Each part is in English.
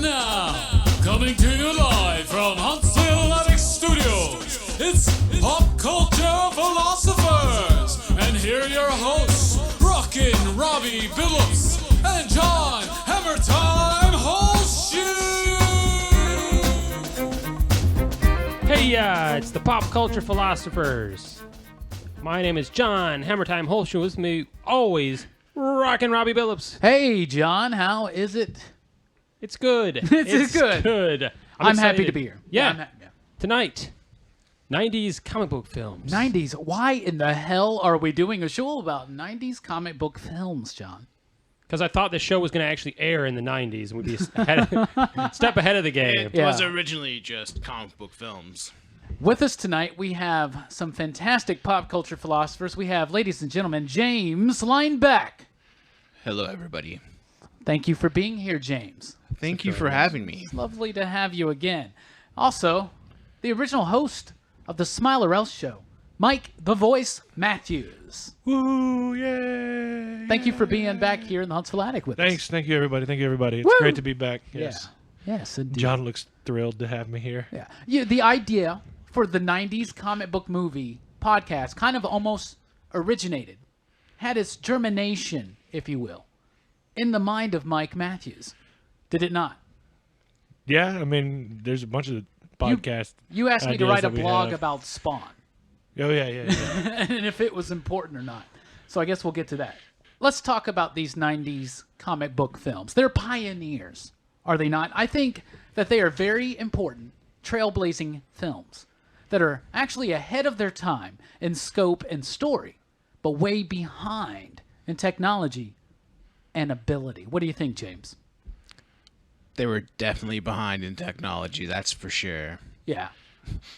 now, coming to you live from Huntsville Attic Studio, it's Pop Culture Philosophers. And here are your hosts, Rockin, Robbie, Billups, and John Hammertime Holshoe. Hey, it's the Pop Culture Philosophers. My name is John Hammertime Holshoe. With me, always, Rockin' Robbie Billups. Hey, John, how is it? It's good. It's good. I'm happy to be here. Yeah. Tonight, 90s comic book films. 90s. Why in the hell are we doing a show about 90s comic book films, John? Because I thought the show was going to actually air in the 90s and we'd be step ahead of the game. It was originally just comic book films. With us tonight, we have some fantastic pop culture philosophers. We have, ladies and gentlemen, James Lineback. Hello, everybody. Thank you for being here, James. Thank you for having me. It's lovely to have you again. Also, the original host of the Smile or Else show, Mike the Voice Matthews. Woo, yay! Thank you for being back here in the Huntsville Attic with us. Thank you, everybody. It's Woo! great to be back. Yes. Yeah. Yes, indeed. John looks thrilled to have me here. Yeah. The idea for the 90s comic book movie podcast kind of almost originated, had its germination, if you will, in the mind of Mike Matthews. Did it not? Yeah, I mean, there's a bunch of podcasts. You asked me to ideas write a that we blog have. about Spawn. Oh, yeah. And if it was important or not. So I guess we'll get to that. Let's talk about these 90s comic book films. They're pioneers, are they not? I think that they are very important, trailblazing films that are actually ahead of their time in scope and story, but way behind in technology and ability. What do you think, James? They were definitely behind in technology, that's for sure. Yeah.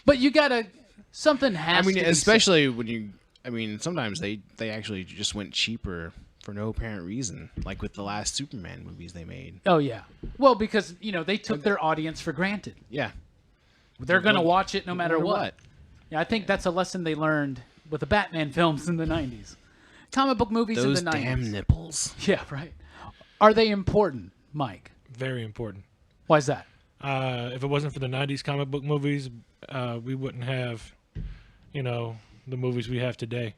But you gotta, something has to be especially said. when you, sometimes they actually just went cheaper for no apparent reason, like with the last Superman movies they made. Oh, yeah. Well, because, they took their audience for granted. Yeah. They're going to watch it no matter matter what. what. Yeah, I think that's a lesson they learned with the Batman films in the 90s. Comic book movies Those in the 90s. damn nipples. Yeah, right. Are they important, Mike? Very important. Why is that? If it wasn't for the 90s comic book movies, we wouldn't have, the movies we have today.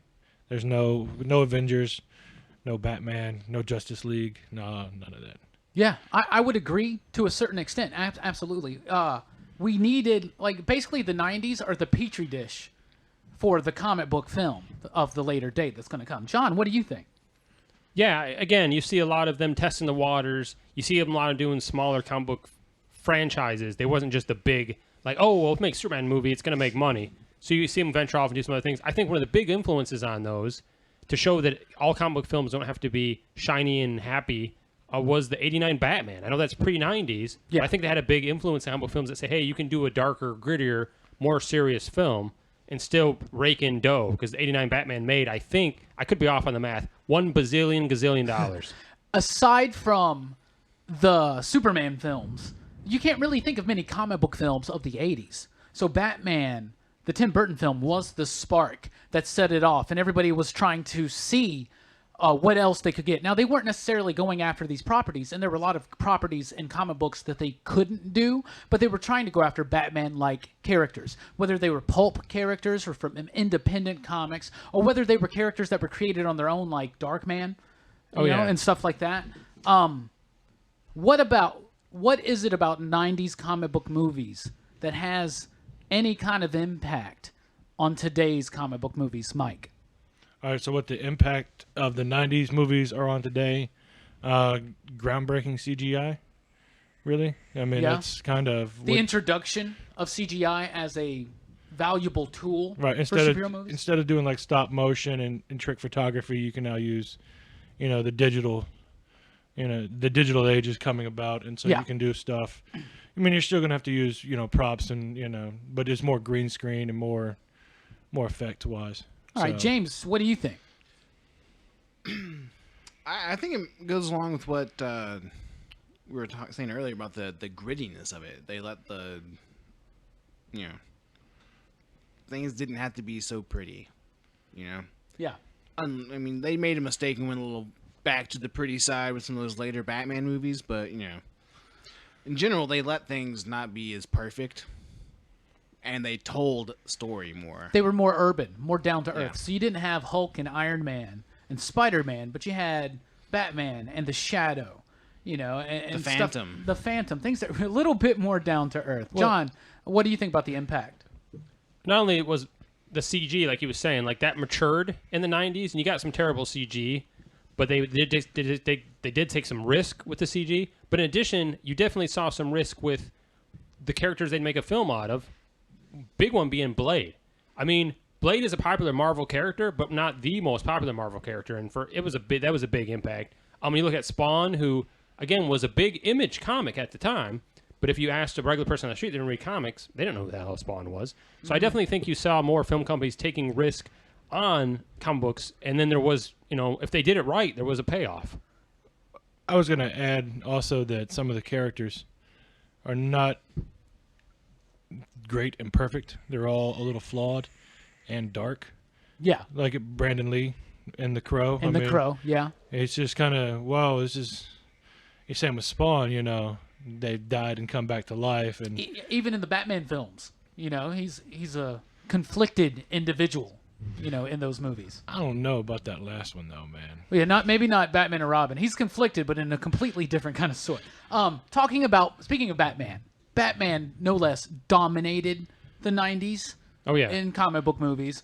There's no Avengers, no Batman, no Justice League, none of that. Yeah, I would agree to a certain extent. Absolutely. We needed, basically the 90s are the petri dish for the comic book film of the later date that's going to come. John, what do you think? Yeah, again, you see a lot of them testing the waters. You see them a lot of doing smaller comic book franchises. They wasn't just the big, let's make a Superman movie. It's going to make money. So you see them venture off and do some other things. I think one of the big influences on those to show that all comic book films don't have to be shiny and happy was the 89 Batman. I know that's pre-90s. Yeah. But I think they had a big influence on comic book films that say, hey, you can do a darker, grittier, more serious film and still rake in dough. Because the 89 Batman made, I think, I could be off on the math, $1 gazillion dollars. Aside from the Superman films, you can't really think of many comic book films of the 80s. So Batman, the Tim Burton film, was the spark that set it off, and everybody was trying to see what else they could get. Now, they weren't necessarily going after these properties, and there were a lot of properties in comic books that they couldn't do, but they were trying to go after Batman-like characters, whether they were pulp characters or from independent comics, or whether they were characters that were created on their own, like Darkman, and stuff like that. What is it about 90s comic book movies that has any kind of impact on today's comic book movies, Mike? All right, so what the impact of the 90s movies are on today, groundbreaking CGI, really? I mean, that's kind of... The introduction of CGI as a valuable tool right, for superhero movies? Instead of doing stop motion and trick photography, you can now use, the digital, the digital age is coming about, and so you can do stuff. I mean, you're still going to have to use, props and, but it's more green screen and more effect-wise. All right, James, what do you think? I think it goes along with what we were saying earlier about the grittiness of it. They let things didn't have to be so pretty, Yeah. They made a mistake and went a little back to the pretty side with some of those later Batman movies, but, in general, they let things not be as perfect, and they told story more. They were more urban, more down to earth. Yeah. So you didn't have Hulk and Iron Man and Spider-Man, but you had Batman and the Shadow, and The stuff- Phantom. the Phantom, things that were a little bit more down to earth. John, what do you think about the impact? Not only was the CG, like he was saying, like that matured in the 90s, and you got some terrible CG, but they did take some risk with the CG. But in addition, you definitely saw some risk with the characters they'd make a film out of. Big one being Blade. I mean, Blade is a popular Marvel character, but not the most popular Marvel character, and that was a big impact. When you look at Spawn, who again was a big Image comic at the time, but if you asked a regular person on the street, they didn't read comics, they didn't know who the hell Spawn was. So I definitely think you saw more film companies taking risk on comic books, and then there was, if they did it right, there was a payoff. I was going to add also that some of the characters are not great and perfect. They're all a little flawed and dark. Yeah. Like Brandon Lee and the Crow. And the Crow, yeah. It's just kind of, wow, this is... You're saying with Spawn, they've died and come back to life. And Even in the Batman films, he's a conflicted individual, in those movies. I don't know about that last one, though, man. Yeah, maybe not Batman and Robin. He's conflicted, but in a completely different kind of sort. Speaking of Batman, no less, dominated the 90s. Oh, yeah. In comic book movies.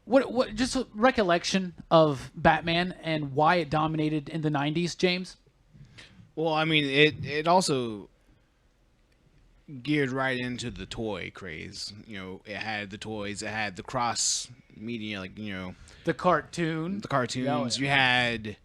What just a recollection of Batman and why it dominated in the 90s, James? Well, I mean, it also geared right into the toy craze. It had the toys, it had the cross media, The cartoon. the cartoons. Oh, yeah. You had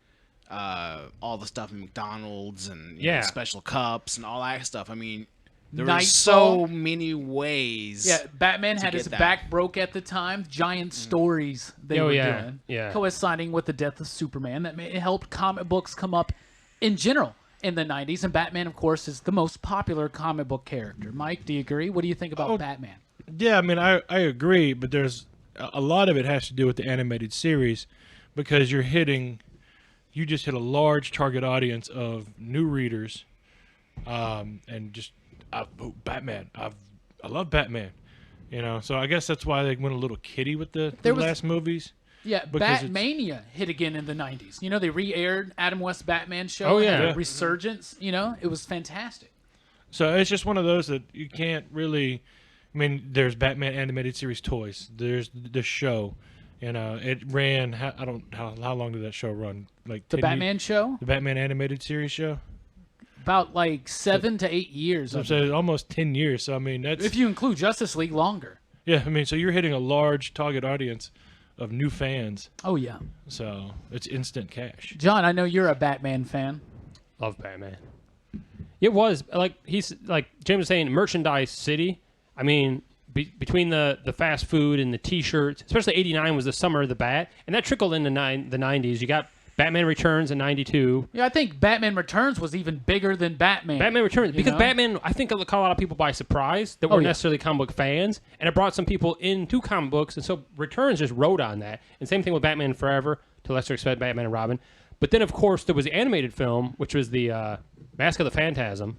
all the stuff in McDonald's and special cups and all that stuff. I mean, there were so many ways. Yeah, Batman had get his that. back broke at the time. Giant stories they were doing. Yeah. Coinciding with the death of Superman. It helped comic books come up in general in the 90s. And Batman, of course, is the most popular comic book character. Mike, do you agree? What do you think about Batman? Yeah, I mean, I agree, but there's a lot of it has to do with the animated series because you just hit a large target audience of new readers, and just Batman. I love Batman, So I guess that's why they went a little kiddie with the last movies. Yeah, Because Batmania hit again in the 90s. They re-aired Adam West's Batman show. Oh, yeah. Had a Yeah. resurgence. It was fantastic. So it's just one of those that you can't really. I mean, there's Batman animated series toys. There's the show. It ran. I don't how long did that show run? Like The 10 Batman show? the Batman animated series show. About 7 to 8 years. So Of it's almost 10 years. So I mean, that's if you include Justice League, longer. yeah. I mean, so you're hitting a large target audience of new fans. Oh, yeah. So it's instant cash. John, I know you're a Batman fan. Love Batman. It was he's like James was saying, merchandise city. I mean, between the fast food and the T-shirts, especially '89 was the summer of the Bat, and that trickled into the '90s. You got Batman Returns in '92. Yeah, I think Batman Returns was even bigger than Batman. Batman Returns because know? Batman, I think, it caught a lot of people by surprise that weren't necessarily comic book fans, and it brought some people into comic books, and so Returns just rode on that. And same thing with Batman Forever, to lesser extent Batman and Robin. But then, of course, there was the animated film, which was the Mask of the Phantasm,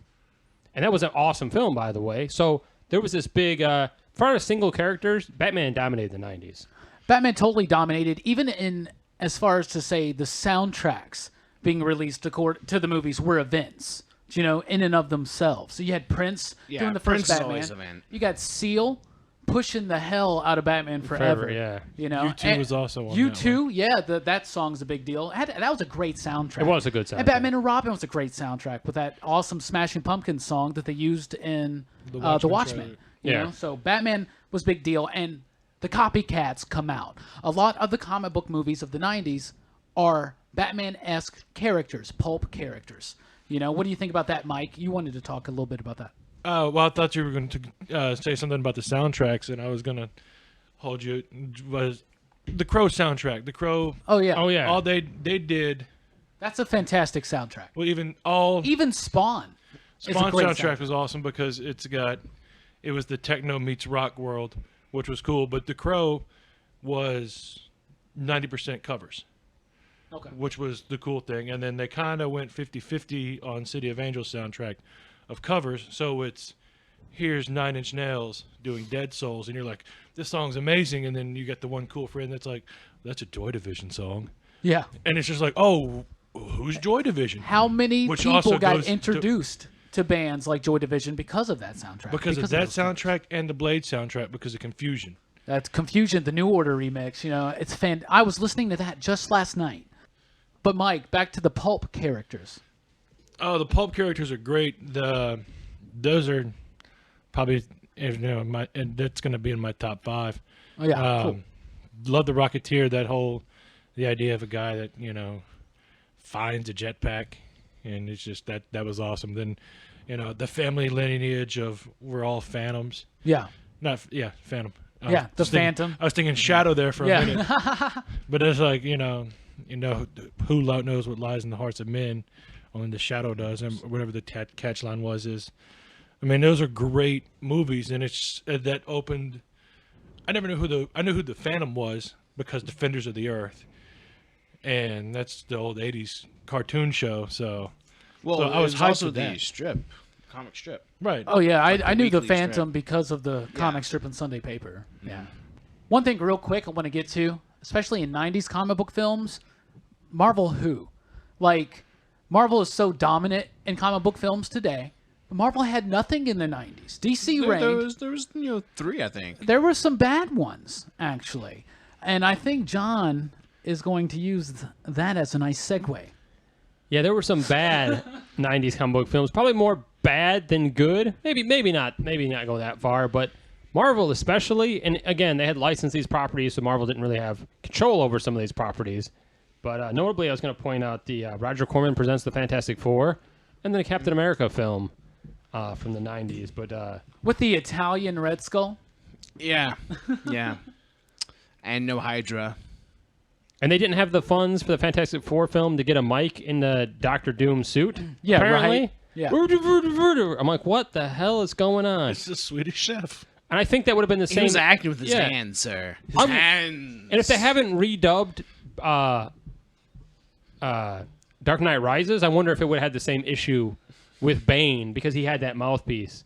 and that was an awesome film, by the way. So there was this big, as far as single characters, Batman dominated the 90s. Batman totally dominated, even in as far as to say the soundtracks being released to the movies were events, in and of themselves. So you had Prince doing the first Prince is Batman. always an event. You got Seal pushing the hell out of Batman Forever. Yeah. U2 was also on U2, yeah, that song's a big deal. That was a great soundtrack. It was a good soundtrack. And Batman and Robin was a great soundtrack with that awesome Smashing Pumpkins song that they used in The Watchmen. Yeah. So Batman was a big deal, and the copycats come out. A lot of the comic book movies of the 90s are Batman-esque characters, pulp characters. What do you think about that, Mike? You wanted to talk a little bit about that. Well, I thought you were going to say something about the soundtracks, and I was going to hold you. Was the Crow soundtrack? The Crow. Oh yeah. Oh, yeah. All they did. That's a fantastic soundtrack. Well, even Spawn. is a Spawn great soundtrack was awesome because it was the techno meets rock world, which was cool. But the Crow was 90% covers. which was the cool thing. And then they kind of went 50-50 on City of Angels soundtrack of covers. So it's here's 9 Inch Nails doing Dead Souls, and you're like, this song's amazing. And then you get the one cool friend that's like, that's a Joy Division song. Yeah. And it's just like, oh, who's Joy Division? How many Which people also got goes introduced to bands like Joy Division because of that soundtrack? Because of that those covers. soundtrack and the Blade soundtrack, because of Confusion. That's Confusion, the New Order remix. You know, it's I was listening to that just last night. But Mike, back to the pulp characters. Oh, the pulp characters are great. Those are probably, and that's going to be in my top 5. Oh yeah, cool. Love the Rocketeer. The idea of a guy that finds a jetpack, and it's just that was awesome. Then, the family lineage of we're all phantoms. Yeah. Phantom. The Phantom. I was thinking Shadow there for a minute, but it's like who knows what lies in the hearts of men, only the Shadow does, and whatever the catch line is. I mean, those are great movies, and it's that opened. I never knew I knew who the Phantom was because Defenders of the Earth, and that's the old '80s cartoon show. So I was hyped also with that. the comic strip. Right. Oh yeah, I knew the weekly Phantom strip. because of the comic strip and Sunday paper. Yeah. One thing real quick I want to get to, especially in 90s comic book films, Marvel who? Like, Marvel is so dominant in comic book films today. But Marvel had nothing in the 90s. DC reigned. There was 3, I think. There were some bad ones, actually. And I think John is going to use that as a nice segue. Yeah, there were some bad 90s comic book films. Probably more bad than good. Maybe not go that far, but Marvel especially, and again, they had licensed these properties, so Marvel didn't really have control over some of these properties. But notably, I was going to point out the Roger Corman Presents the Fantastic Four, and then a Captain America film from the 90s. But with the Italian Red Skull? Yeah. Yeah. And no Hydra. And they didn't have the funds for the Fantastic Four film to get a mic in the Doctor Doom suit. Yeah, apparently. right. Yeah. I'm like, what the hell is going on? It's the Swedish Chef. And I think that would have been the same. He was acting with his hands, sir. His hands. And if they haven't redubbed Dark Knight Rises, I wonder if it would have had the same issue with Bane because he had that mouthpiece.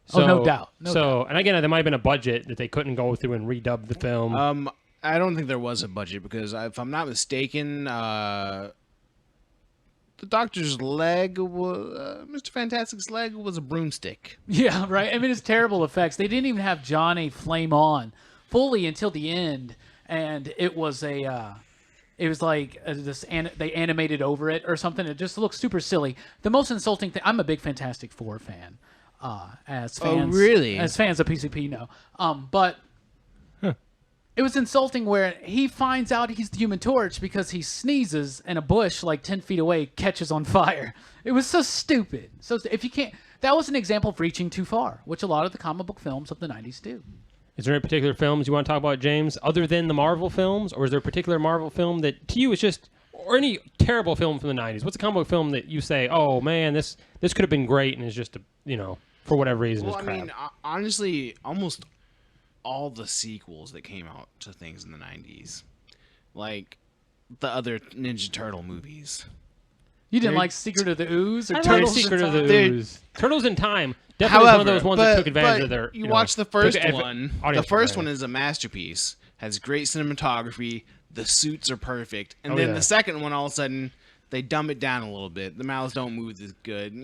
So, no doubt. No doubt. And again, there might have been a budget that they couldn't go through and redub the film. I don't think there was a budget because if I'm not mistaken, the Doctor's leg, Mr. Fantastic's leg was a broomstick. Yeah, right. I mean, it's terrible effects. They didn't even have Johnny flame on fully until the end, and it was they animated over it or something. It just looks super silly. The most insulting thing. I'm a big Fantastic Four fan. As fans, oh really? As fans of PCP know. But it was insulting where he finds out he's the Human Torch because he sneezes and a bush like 10 feet away catches on fire. It was so stupid. So if you can't, that was an example of reaching too far, which a lot of the comic book films of the 90s do. Is there any particular films you want to talk about, James, other than the Marvel films? Or is there a particular Marvel film that to you is just, or any terrible film from the 90s? What's a comic book film that you say, oh man, this could have been great and is just, for whatever reason, Well, is I crap? mean, honestly, almost all the sequels that came out to things in the 90s. Like the other Ninja Turtle movies. You didn't like Secret of the Ooze or I like Turtles Secret in of the Time? Ooze. Turtles in Time. Definitely one of those ones that took advantage of their. You watch the first one. The audience first one advantage. is a masterpiece. Has great cinematography. The suits are perfect. And Oh, then yeah. the second one, all of a sudden, they dumb it down a little bit. The mouths don't move as good. And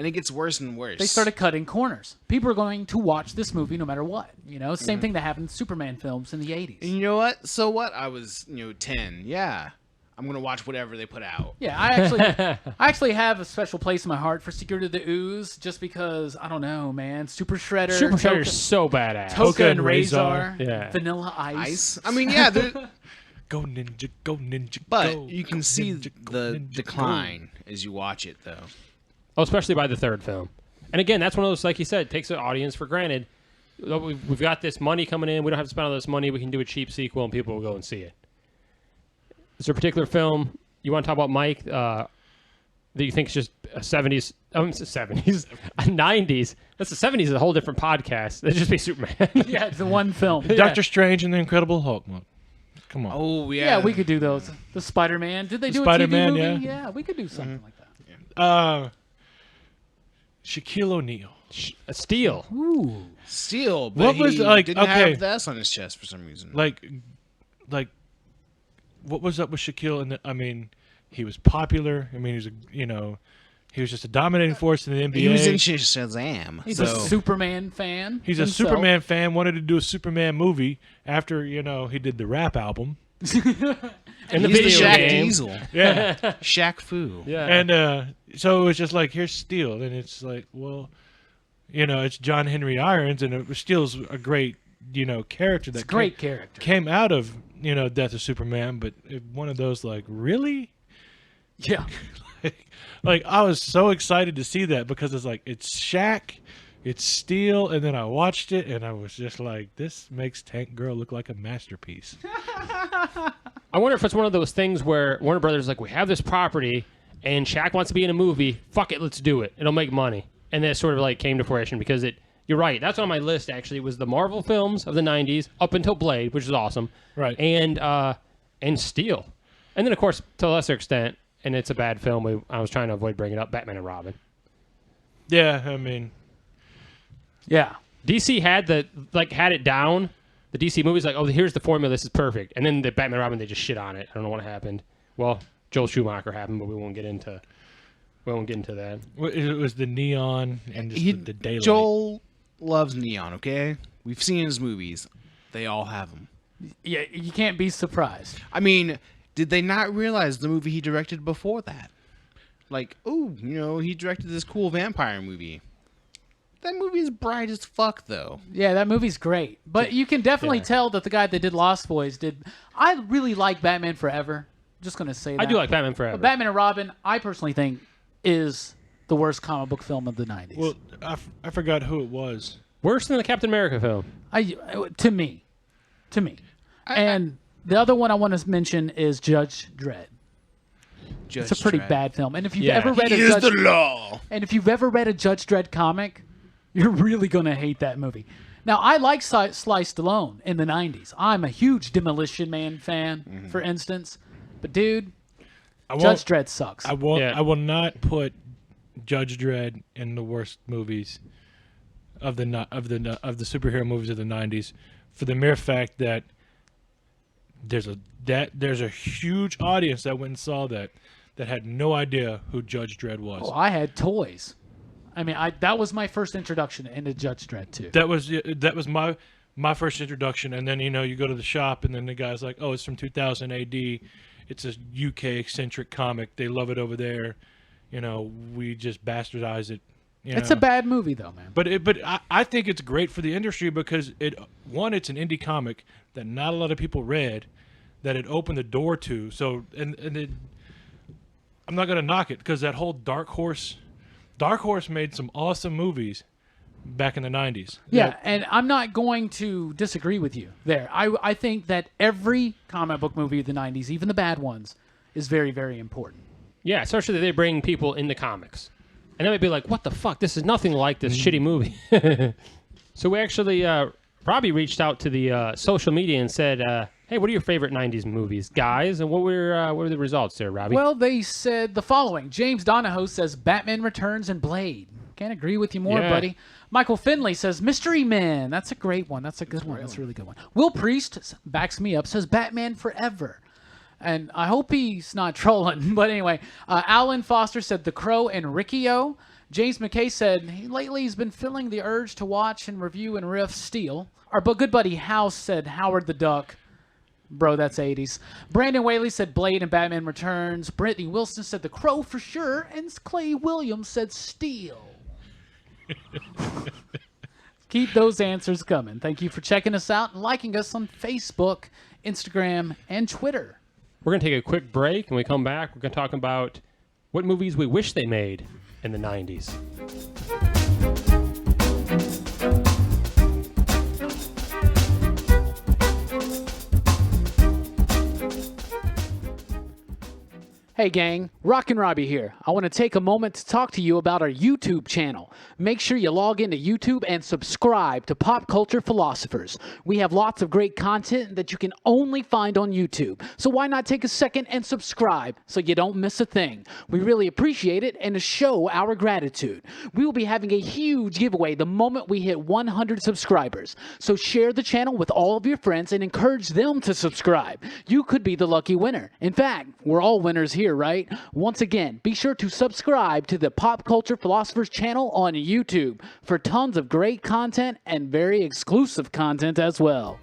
it gets worse and worse. They started cutting corners. People are going to watch this movie no matter what. Same thing that happened in Superman films in the 80s. And you know what? So what? I was, 10. Yeah. I'm going to watch whatever they put out. Yeah, I actually have a special place in my heart for Secret of the Ooze just because, I don't know, man. Super Shredder. Super Shredder's so badass. Toka and Razor. Razor. Yeah. Vanilla Ice. I mean, yeah. Go ninja, But go. you can see Ninja, go, the ninja, decline as you watch it, though. Oh, especially by the third film. And again, that's one of those, like you said, takes the audience for granted. We've got this money coming in. We don't have to spend all this money. We can do a cheap sequel, and people will go and see it. Is there a particular film you want to talk about, Mike, that you think is just a 70s, 70s, a 90s? That's the 70s is a whole different podcast. That'd just be Superman. Yeah, it's the one film. Doctor Strange and the Incredible Hulk. Come on. Oh yeah. Yeah, we could do those. The Spider-Man. Did they do Spider-Man, a TV movie? yeah. Yeah, we could do something like that. Shaquille O'Neal. A steal. Ooh. Steel, but What was, he like, didn't okay. have the S on his chest for some reason. Like, what was up with Shaquille? He was popular. I mean, he was he was just a dominating force in the NBA. he was in Shazam. He's so. a Superman fan. He's a himself. Superman fan. Wanted to do a Superman movie after he did the rap album. And the He's video Shaq game. Diesel. Yeah, Shaq Fu. Yeah. and so it was just like, here's Steel, and it's like, well, it's John Henry Irons, and Steel's a great character that Great character. came out of Death of Superman, but one of those like, really. Yeah. Like, I was so excited to see that because it's Shaq, it's Steel, and then I watched it and I was just like, this makes Tank Girl look like a masterpiece. I wonder if it's one of those things where Warner Brothers is like, we have this property and Shaq wants to be in a movie. Fuck it, let's do it. It'll make money. And then it sort of like came to fruition because you're right. That's on my list, actually. It was the Marvel films of the 90s up until Blade, which is awesome. Right. And Steel. And then, of course, to a lesser extent, and it's a bad film, I was trying to avoid bringing up Batman and Robin. Yeah, I mean, Yeah. DC had it down. The DC movie's like, oh, here's the formula. This is perfect. And then the Batman and Robin, they just shit on it. I don't know what happened. Well, Joel Schumacher happened, but we won't get into that. it was the neon and just the daylight. Joel loves neon. Okay, we've seen his movies. They all have them. Yeah, you can't be surprised. I mean, did they not realize the movie he directed before that? Like, he directed this cool vampire movie. That movie is bright as fuck, though. Yeah, that movie's great. But you can definitely tell that the guy that did Lost Boys did. I really like Batman Forever. Just going to say that. I do like Batman Forever. But Batman and Robin, I personally think, is the worst comic book film of the 90s. Well, I forgot who it was. Worse than the Captain America film. To me. And the other one I want to mention is Judge Dredd. It's a pretty bad film. And if you've ever read He is the law. And if you've ever read a Judge Dredd comic, you're really going to hate that movie. Now, I like Sly Stallone in the 90s. I'm a huge Demolition Man fan, for instance. But, dude, Judge Dredd sucks. I will not put Judge Dredd in the worst movies of the superhero movies of the 90s for the mere fact that there's a huge audience that went and saw that had no idea who Judge Dredd was. Oh, I had toys. I mean, that was my first introduction into Judge Dredd too. That was my first introduction, and then you go to the shop, and then the guy's like, "Oh, it's from 2000 AD. It's a UK eccentric comic. They love it over there. We just bastardize it." It's a bad movie though, man. But I think it's great for the industry because it's an indie comic that not a lot of people read, that it opened the door to. So I'm not gonna knock it because that whole Dark Horse made some awesome movies back in the 90s. Yeah, and I'm not going to disagree with you there. I think that every comic book movie of the 90s, even the bad ones, is very, very important. Yeah, especially that they bring people into comics. And they might be like, what the fuck? This is nothing like this shitty movie. So we actually, Robbie reached out to the social media and said, hey, what are your favorite 90s movies, guys? And what were the results there, Robbie? Well, they said the following. James Donahoe says Batman Returns and Blade. Can't agree with you more, buddy. Michael Finley says Mystery Men. That's a great one. That's a good one. That's a really good one. Will Priest backs me up, says Batman Forever. And I hope he's not trolling. But anyway, Alan Foster said The Crow and Riccio. James McKay said lately he's been feeling the urge to watch and review and riff Steel. Our good buddy House said Howard the Duck. Bro, that's 80s. Brandon Whaley said Blade and Batman Returns. Brittany Wilson said The Crow for sure. And Clay Williams said Steel. Keep those answers coming. Thank you for checking us out and liking us on Facebook, Instagram, and Twitter. We're going to take a quick break. When we come back, we're going to talk about what movies we wish they made in the 90s. Hey gang, Rockin' Robbie here. I want to take a moment to talk to you about our YouTube channel. Make sure you log into YouTube and subscribe to Pop Culture Philosophers. We have lots of great content that you can only find on YouTube. So why not take a second and subscribe so you don't miss a thing? We really appreciate it and to show our gratitude. We will be having a huge giveaway the moment we hit 100 subscribers. So share the channel with all of your friends and encourage them to subscribe. You could be the lucky winner. In fact, we're all winners here, right? Once again, be sure to subscribe to the Pop Culture Philosophers channel on YouTube for tons of great content and very exclusive content as well.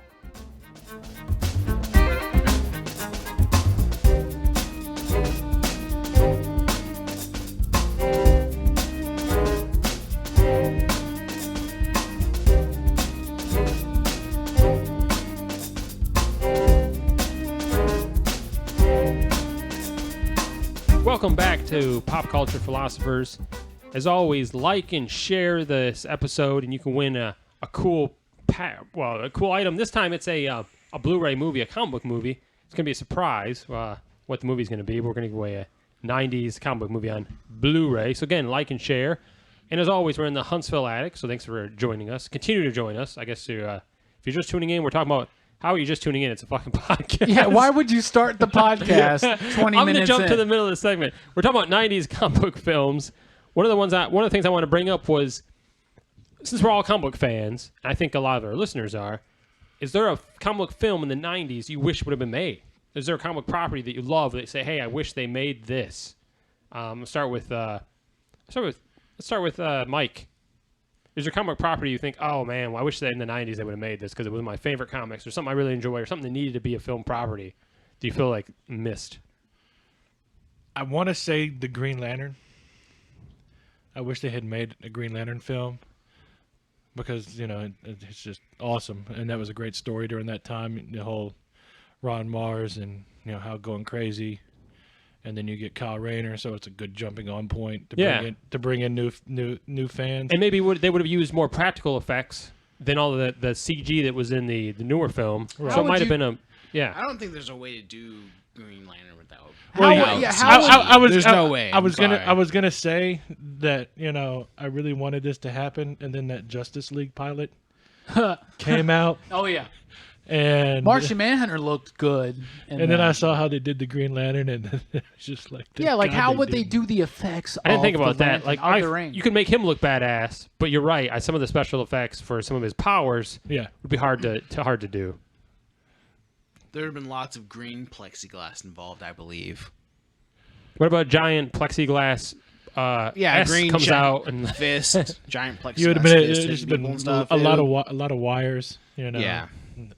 Welcome back to Pop Culture Philosophers. As always, like and share this episode, and you can win a cool item. This time it's a Blu-ray movie, a comic book movie. It's going to be a surprise what the movie's going to be. We're going to give away a 90s comic book movie on Blu-ray. So again, like and share. And as always, we're in the Huntsville Attic, so thanks for joining us. Continue to join us. I guess if you're just tuning in, we're talking about how are you just tuning in? It's a fucking podcast. Yeah, why would you start the podcast 20 I'm minutes going to jump in? to the middle of the segment. We're talking about 90s comic book films. One of the things I want to bring up was, since we're all comic book fans, and I think a lot of our listeners are, is there a comic book film in the 90s you wish would have been made? Is there a comic book property that you love that you say, hey, I wish they made this? Let's start with Mike. Is there a comic property you think, oh man, well, I wish that in the 90s they would have made this because it was my favorite comics or something I really enjoy or something that needed to be a film property? Do you feel like missed? I want to say the Green Lantern. I wish they had made a Green Lantern film because, it's just awesome. And that was a great story during that time, the whole Ron Mars and, how going crazy. And then you get Kyle Rayner, so it's a good jumping on point to bring in new fans. And maybe they would have used more practical effects than all the CG that was in the newer film. Right. So it might have been a I don't think there's a way to do Green Lantern without. There's no way. I was gonna say that I really wanted this to happen, and then that Justice League pilot came out. Oh yeah. And Martian Manhunter looked good. And then I saw how they did the Green Lantern, and it was just like, how would they do the effects? I didn't think about that. Like, you could make him look badass, but you're right. Some of the special effects for some of his powers, would be hard to do. There have been lots of green plexiglass involved, I believe. What about giant plexiglass? S green comes out and fist, giant plexiglass. You would have been it's just been stuff. a lot of wires. Yeah.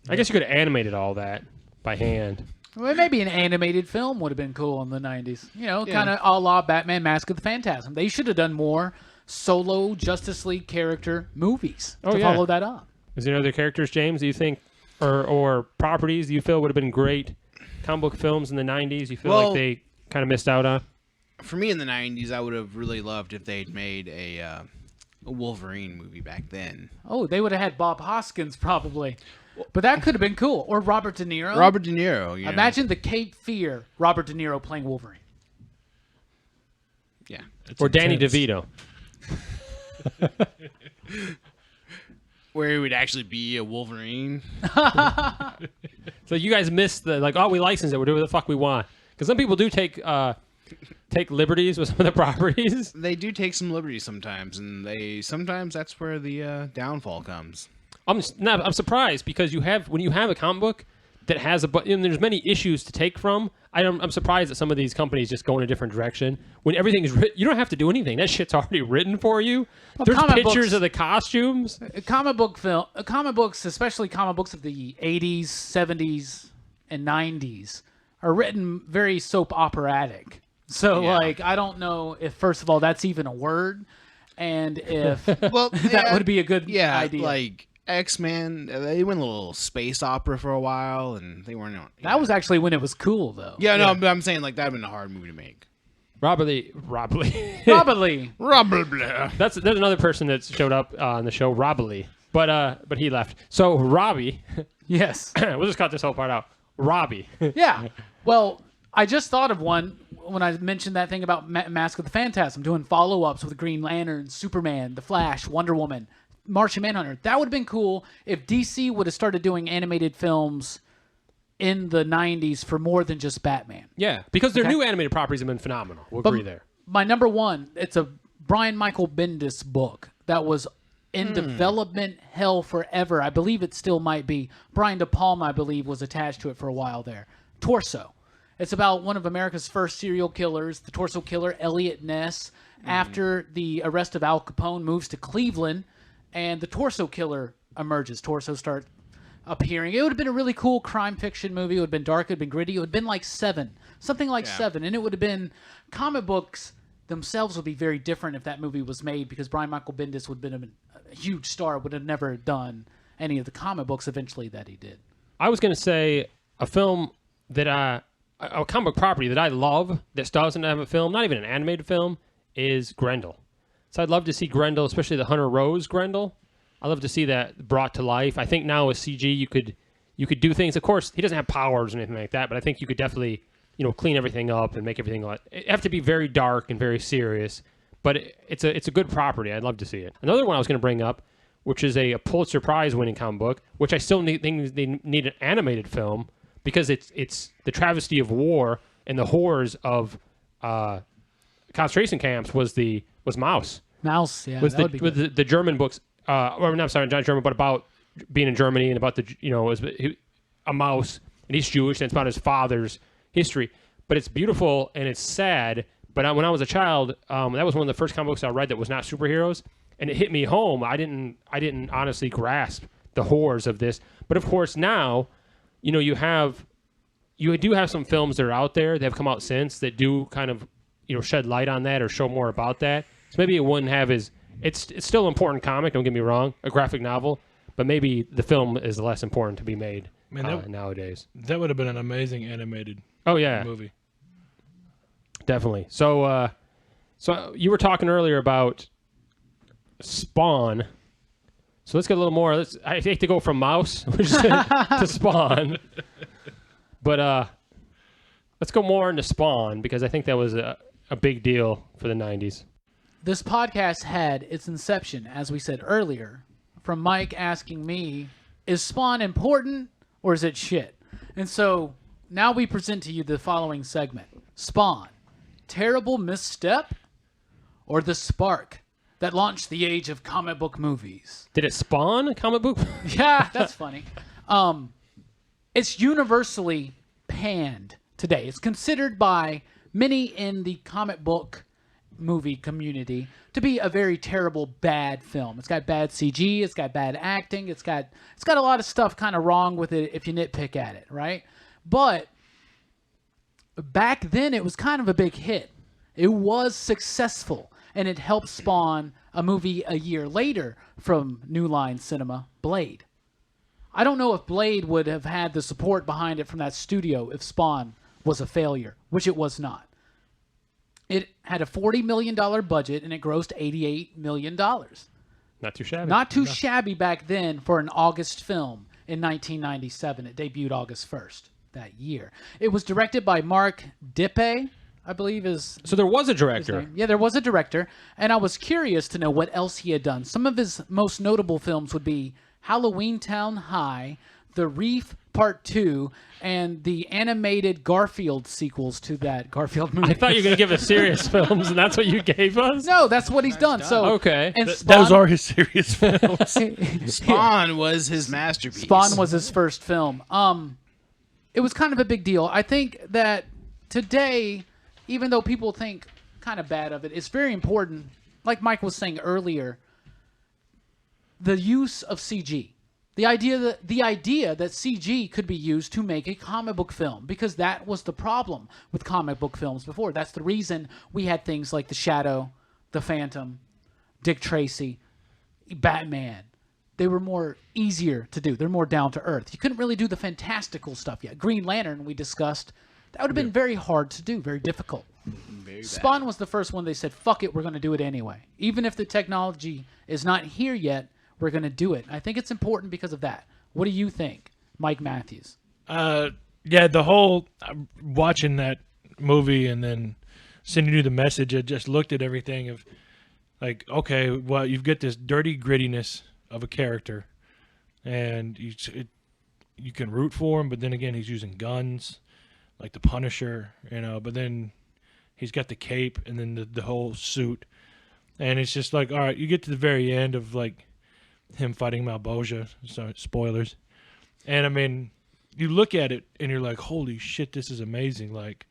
I guess you could have animated all that by hand. Well, maybe an animated film would have been cool in the 90s. Kind of a la Batman Mask of the Phantasm. They should have done more solo Justice League character movies to follow that up. Is there other characters, James, do you think, or properties you feel would have been great comic book films in the 90s you feel like they kind of missed out on? For me in the 90s, I would have really loved if they'd made a Wolverine movie back then. Oh, they would have had Bob Hoskins probably. But that could have been cool. Or Robert De Niro. Robert De Niro, Imagine the Cape Fear, Robert De Niro playing Wolverine. Yeah. Or Danny DeVito. Where he would actually be a Wolverine. So you guys missed we license it, we'll do what the fuck we want. Because some people do take liberties with some of the properties. They do take some liberties sometimes, and sometimes that's where the downfall comes. I'm surprised because when you have a comic book that has and there's many issues to take from. I'm surprised that some of these companies just go in a different direction when everything is written. You don't have to do anything. That shit's already written for you. Well, there's pictures of the costumes. Comic books, especially comic books of the 80s, 70s, and 90s, are written very soap operatic. So I don't know if first of all that's even a word, and if that would be a good idea. Like X-Men, they went a little space opera for a while, and they weren't. That was actually when it was cool, though. Yeah, no, but I'm saying like that'd been a hard movie to make. Robbie. There's another person that showed up on the show, Robbie, but he left. So Robbie, yes, we'll just cut this whole part out. Robbie, yeah. Well, I just thought of one when I mentioned that thing about Mask of the Phantasm, doing follow-ups with Green Lantern, Superman, The Flash, Wonder Woman, Martian Manhunter. That would have been cool if DC would have started doing animated films in the 90s for more than just Batman. Yeah, because their new animated properties have been phenomenal. We'll agree there. My number one, it's a Brian Michael Bendis book that was in development hell forever. I believe it still might be. Brian De Palma, I believe, was attached to it for a while there. Torso. It's about one of America's first serial killers, the Torso Killer, Elliot Ness. After the arrest of Al Capone, moves to Cleveland, and the Torso Killer emerges. Torso starts appearing. It would have been a really cool crime fiction movie. It would have been dark. It would have been gritty. It would have been like Seven. Something like Seven. And it would have been... Comic books themselves would be very different if that movie was made, because Brian Michael Bendis would have been a huge star, would have never done any of the comic books eventually that he did. I was going to say a film that a comic book property that I love that doesn't have a film, not even an animated film, is Grendel. So I'd love to see Grendel, especially the Hunter Rose Grendel. I'd love to see that brought to life. I think now with CG you could do things. Of course, he doesn't have powers or anything like that, but I think you could definitely, clean everything up and make everything it have to be very dark and very serious. But it's a good property. I'd love to see it. Another one I was going to bring up, which is a Pulitzer Prize winning comic book, which I still think they need an animated film, because it's the travesty of war and the horrors of concentration camps was Mouse. Mouse, yeah, Was that would be good. the German books, or no, I'm sorry, not German, but about being in Germany and about a mouse, and he's Jewish, and it's about his father's history. But it's beautiful and it's sad. But when I was a child, that was one of the first comic books I read that was not superheroes, and it hit me home. I didn't honestly grasp the horrors of this. But of course now, you do have some films that are out there that have come out since that do kind of shed light on that or show more about that. So maybe it wouldn't have it's still an important comic, don't get me wrong, a graphic novel, but maybe the film is less important to be made nowadays. That would have been an amazing animated movie. Definitely. So you were talking earlier about Spawn. So let's get a little more. I hate to go from Mouse to Spawn, but let's go more into Spawn, because I think that was a big deal for the 90s. This podcast had its inception, as we said earlier, from Mike asking me, is Spawn important or is it shit? And so now we present to you the following segment. Spawn, terrible misstep or the spark that launched the age of comic book movies? Did it spawn a comic book? Yeah, that's funny. It's universally panned today. It's considered by many in the comic book movie community to be a very terrible, bad film. It's got bad CG, it's got bad acting, it's got a lot of stuff kind of wrong with it if you nitpick at it, right? But back then it was kind of a big hit. It was successful, and it helped spawn a movie a year later from New Line Cinema, Blade. I don't know if Blade would have had the support behind it from that studio if Spawn was a failure, which it was not. It had a $40 million budget, and it grossed $88 million. Not too shabby. Not too shabby back then for an August film in 1997. It debuted August 1st that year. It was directed by Mark Dippe, I believe is... So there was a director. Yeah, there was a director, and I was curious to know what else he had done. Some of his most notable films would be Halloween Town High, The Reef Part 2, and the animated Garfield sequels to that Garfield movie. I thought you were going to give us serious films, and that's what you gave us? No, that's what he's done. So okay. And Those are his serious films. Spawn was his masterpiece. Spawn was his first film. It was kind of a big deal. I think that today, even though people think kind of bad of it, it's very important, like Mike was saying earlier, the use of CG. The idea that CG could be used to make a comic book film, because that was the problem with comic book films before. That's the reason we had things like The Shadow, The Phantom, Dick Tracy, Batman. They were more easier to do. They're more down to earth. You couldn't really do the fantastical stuff yet. Green Lantern, we discussed, that would have been very hard to do, very difficult. Spawn was the first one they said, fuck it, we're going to do it anyway. Even if the technology is not here yet, we're going to do it. I think it's important because of that. What do you think, Mike Matthews? Yeah, the whole watching that movie and then sending you the message, I just looked at everything of like, okay, well, you've got this dirty grittiness of a character, and you can root for him, but then again, he's using guns, like the Punisher, but then he's got the cape and then the whole suit, and it's just like, all right, you get to the very end of like him fighting Malboja, so spoilers, and I mean, you look at it and you're like, holy shit, this is amazing. Like,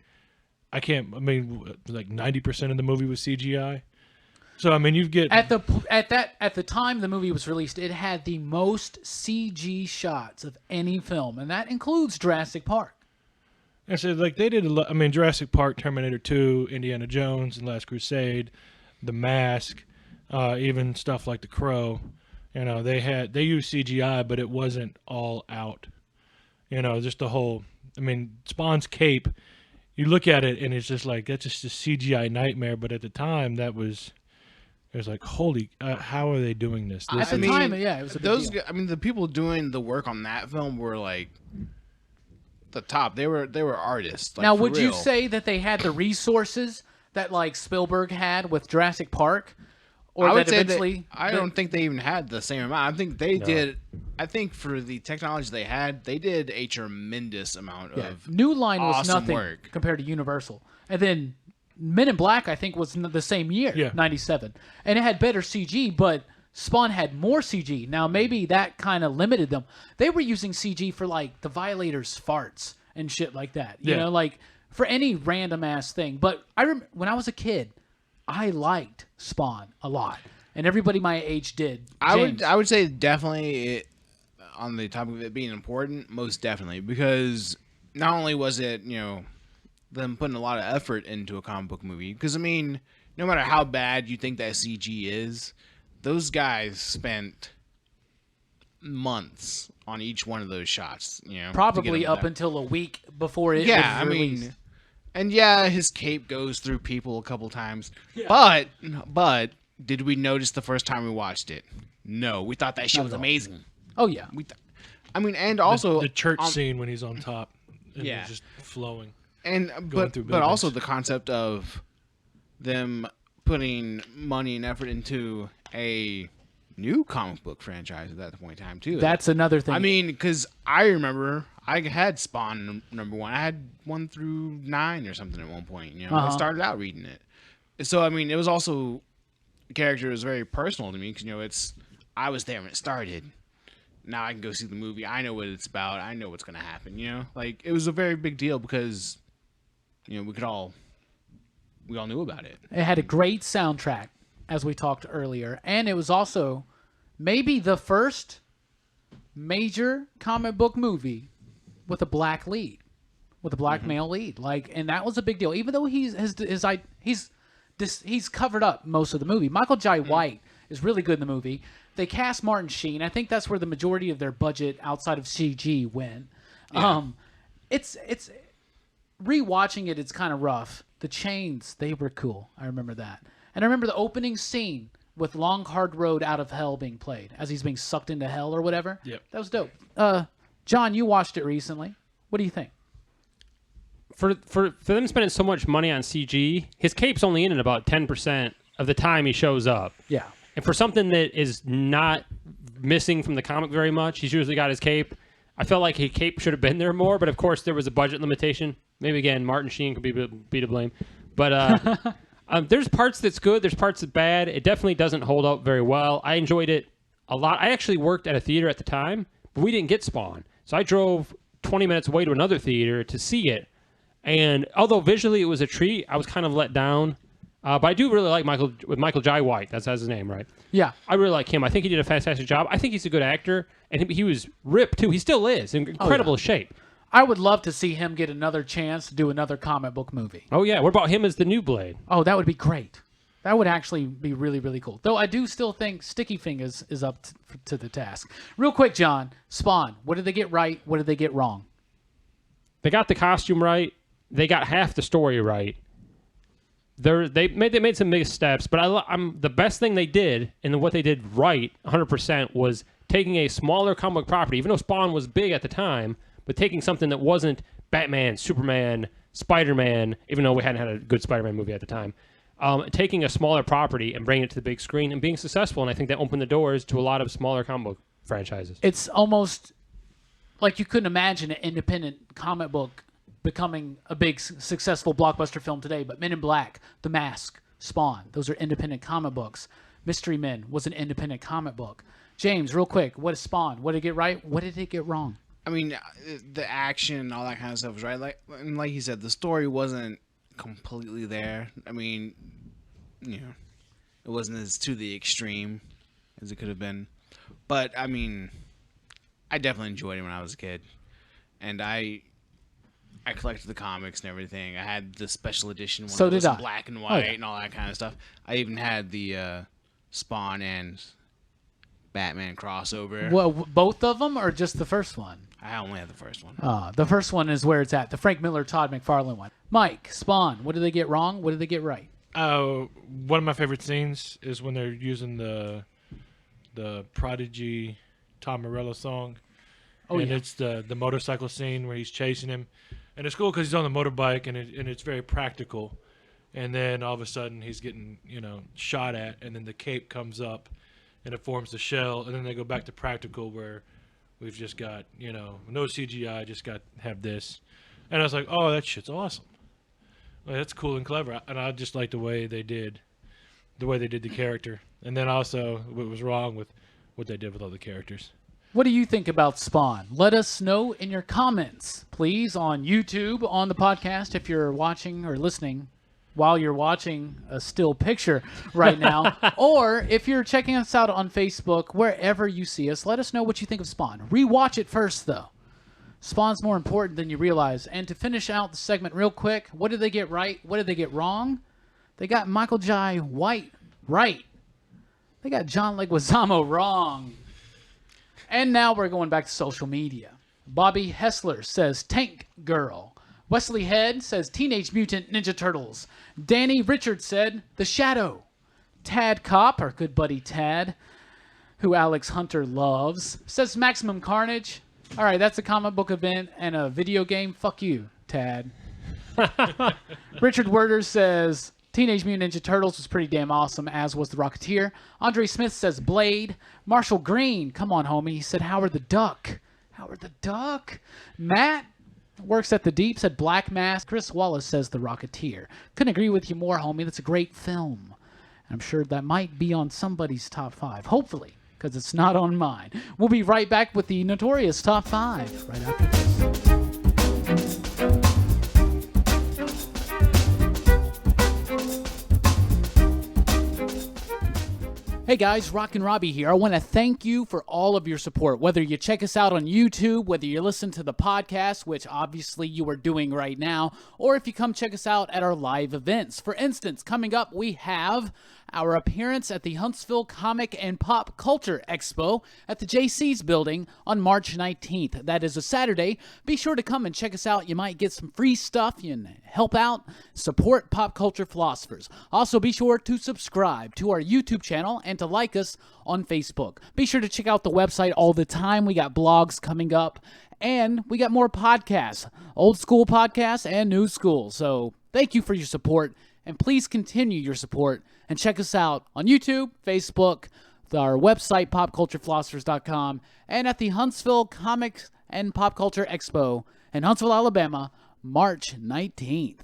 like 90% of the movie was CGI. So I mean, you get at the time the movie was released, it had the most CG shots of any film, and that includes Jurassic Park. And so like they did a lot. I mean, Jurassic Park, Terminator 2, Indiana Jones, and Last Crusade, The Mask, even stuff like The Crow. They used CGI, but it wasn't all out. Just the whole. I mean, Spawn's cape. You look at it and it's just like that's just a CGI nightmare. But at the time, it was like, holy, how are they doing this? At the time, yeah, it was a big deal. I mean, the people doing the work on that film were like the top. They were artists. Like, now, for would real. you say that they had the resources that like Spielberg had with Jurassic Park, or I would that say eventually? I don't think they even had the same amount. I think they did. I think for the technology they had, they did a tremendous amount of New Line was awesome nothing work. compared to Universal, and then Men in Black I think was the same year, 97, and it had better CG, but Spawn had more CG. Now maybe that kind of limited them. They were using CG for like the Violators' farts and shit like that. You know, like for any random ass thing. But I remember when I was a kid, I liked Spawn a lot, and everybody my age did. James. I would say definitely on the topic of it being important, most definitely, because not only was it them putting a lot of effort into a comic book movie, because I mean, no matter how bad you think that CG is, those guys spent months on each one of those shots. Probably up until a week before it was released. And his cape goes through people a couple times. Yeah. But did we notice the first time we watched it? No, we thought that shit was amazing. Oh yeah. And also the church scene when he's on top, and Yeah. just flowing. And but also the concept of them putting money and effort into a new comic book franchise at that point in time too. That's another thing. I mean, because I remember I had Spawn #1. I had 1 through 9 or something at one point. I started out reading it. So I mean, it was also the character was very personal to me because I was there when it started. Now I can go see the movie. I know what it's about. I know what's gonna happen. Like it was a very big deal because we all knew about it. It had a great soundtrack, as we talked earlier, and it was also maybe the first major comic book movie with a black lead, with a black male lead. And that was a big deal. Even though he's covered up most of the movie. Michael Jai White is really good in the movie. They cast Martin Sheen. I think that's where the majority of their budget outside of CG went. Yeah. It's rewatching it. It's kind of rough. The chains, they were cool. I remember that. And I remember the opening scene with Long Hard Road Out of Hell being played as he's being sucked into hell or whatever. Yep. That was dope. John, you watched it recently. What do you think? For them spending so much money on CG, his cape's only in about 10% of the time he shows up. Yeah. And for something that is not missing from the comic very much, he's usually got his cape. I felt like his cape should have been there more, but of course there was a budget limitation. Maybe again, Martin Sheen could be to blame. But there's parts that's good, there's parts that's bad. It definitely doesn't hold up very well. I enjoyed it a lot. I actually worked at a theater at the time, but we didn't get Spawn. So I drove 20 minutes away to another theater to see it. And although visually it was a treat, I was kind of let down. But I do really like Michael Jai White. That's his name, right? Yeah. I really like him. I think he did a fantastic job. I think he's a good actor. And he was ripped, too. He still is. In incredible shape. I would love to see him get another chance to do another comic book movie. Oh, yeah. What about him as the new Blade? Oh, that would be great. That would actually be really, really cool. Though I do still think Sticky Fingers is up to the task. Real quick, John, Spawn, what did they get right? What did they get wrong? They got the costume right. They got half the story right. They made some missteps, but the best thing they did, and what they did right 100%, was taking a smaller comic book property, even though Spawn was big at the time, but taking something that wasn't Batman, Superman, Spider-Man, even though we hadn't had a good Spider-Man movie at the time, taking a smaller property and bringing it to the big screen and being successful. And I think that opened the doors to a lot of smaller comic book franchises. It's almost like you couldn't imagine an independent comic book becoming a big, successful blockbuster film today. But Men in Black, The Mask, Spawn, those are independent comic books. Mystery Men was an independent comic book. James, real quick, what is Spawn? What did it get right? What did it get wrong? I mean, the action, all that kind of stuff was right. Like you said, the story wasn't completely there. I mean, you know, it wasn't as to the extreme as it could have been. But I mean, I definitely enjoyed it when I was a kid, and I collected the comics and everything. I had the special edition one. So did I. Black and white and all that kind of stuff. I even had the Spawn and Batman crossover. Well, both of them or just the first one? I only had the first one. The first one is where it's at. The Frank Miller, Todd McFarlane one. Mike, Spawn, what did they get wrong? What did they get right? One of my favorite scenes is when they're using the Prodigy Tom Morello song. Oh, and yeah. it's the motorcycle scene where he's chasing him. And it's cool because he's on the motorbike and it's very practical. And then all of a sudden he's getting, shot at, and then the cape comes up and it forms the shell, and then they go back to practical where we've just got, no CGI, just have this. And I was like, oh, that shit's awesome. Like, that's cool and clever. And I just like the way they did the character. And then also what was wrong with what they did with all the characters. What do you think about Spawn? Let us know in your comments, please, on YouTube, on the podcast, if you're watching or listening while you're watching a still picture right now. Or if you're checking us out on Facebook, wherever you see us, let us know what you think of Spawn. Rewatch it first, though. Spawn's more important than you realize. And to finish out the segment real quick, what did they get right? What did they get wrong? They got Michael Jai White right. They got John Leguizamo wrong. And now we're going back to social media. Bobby Hessler says Tank Girl. Wesley Head says Teenage Mutant Ninja Turtles. Danny Richards said The Shadow. Tad Cop, our good buddy Tad, who Alex Hunter loves, says Maximum Carnage. All right, that's a comic book event and a video game. Fuck you, Tad. Richard Werder says Teenage Mutant Ninja Turtles was pretty damn awesome, as was The Rocketeer. Andre Smith says Blade. Marshall Green, come on, homie. He said Howard the Duck. Howard the Duck. Matt works at the Deep, said Black Mask. Chris Wallace says The Rocketeer. Couldn't agree with you more, homie. That's a great film. I'm sure that might be on somebody's top 5. Hopefully, because it's not on mine. We'll be right back with the notorious top 5 right after this. Hey guys, Rockin' Robbie here. I want to thank you for all of your support. Whether you check us out on YouTube, whether you listen to the podcast, which obviously you are doing right now, or if you come check us out at our live events. For instance, coming up, we have our appearance at the Huntsville Comic and Pop Culture Expo at the JC's building on March 19th. That is a Saturday. Be sure to come and check us out. You might get some free stuff. You can help out, support Pop Culture Philosophers. Also, be sure to subscribe to our YouTube channel and to like us on Facebook. Be sure to check out the website all the time. We got blogs coming up, and we got more podcasts, old school podcasts and new school. So thank you for your support, and please continue your support and check us out on YouTube, Facebook, our website, popculturephilosophers.com, and at the Huntsville Comics and Pop Culture Expo in Huntsville, Alabama, March 19th.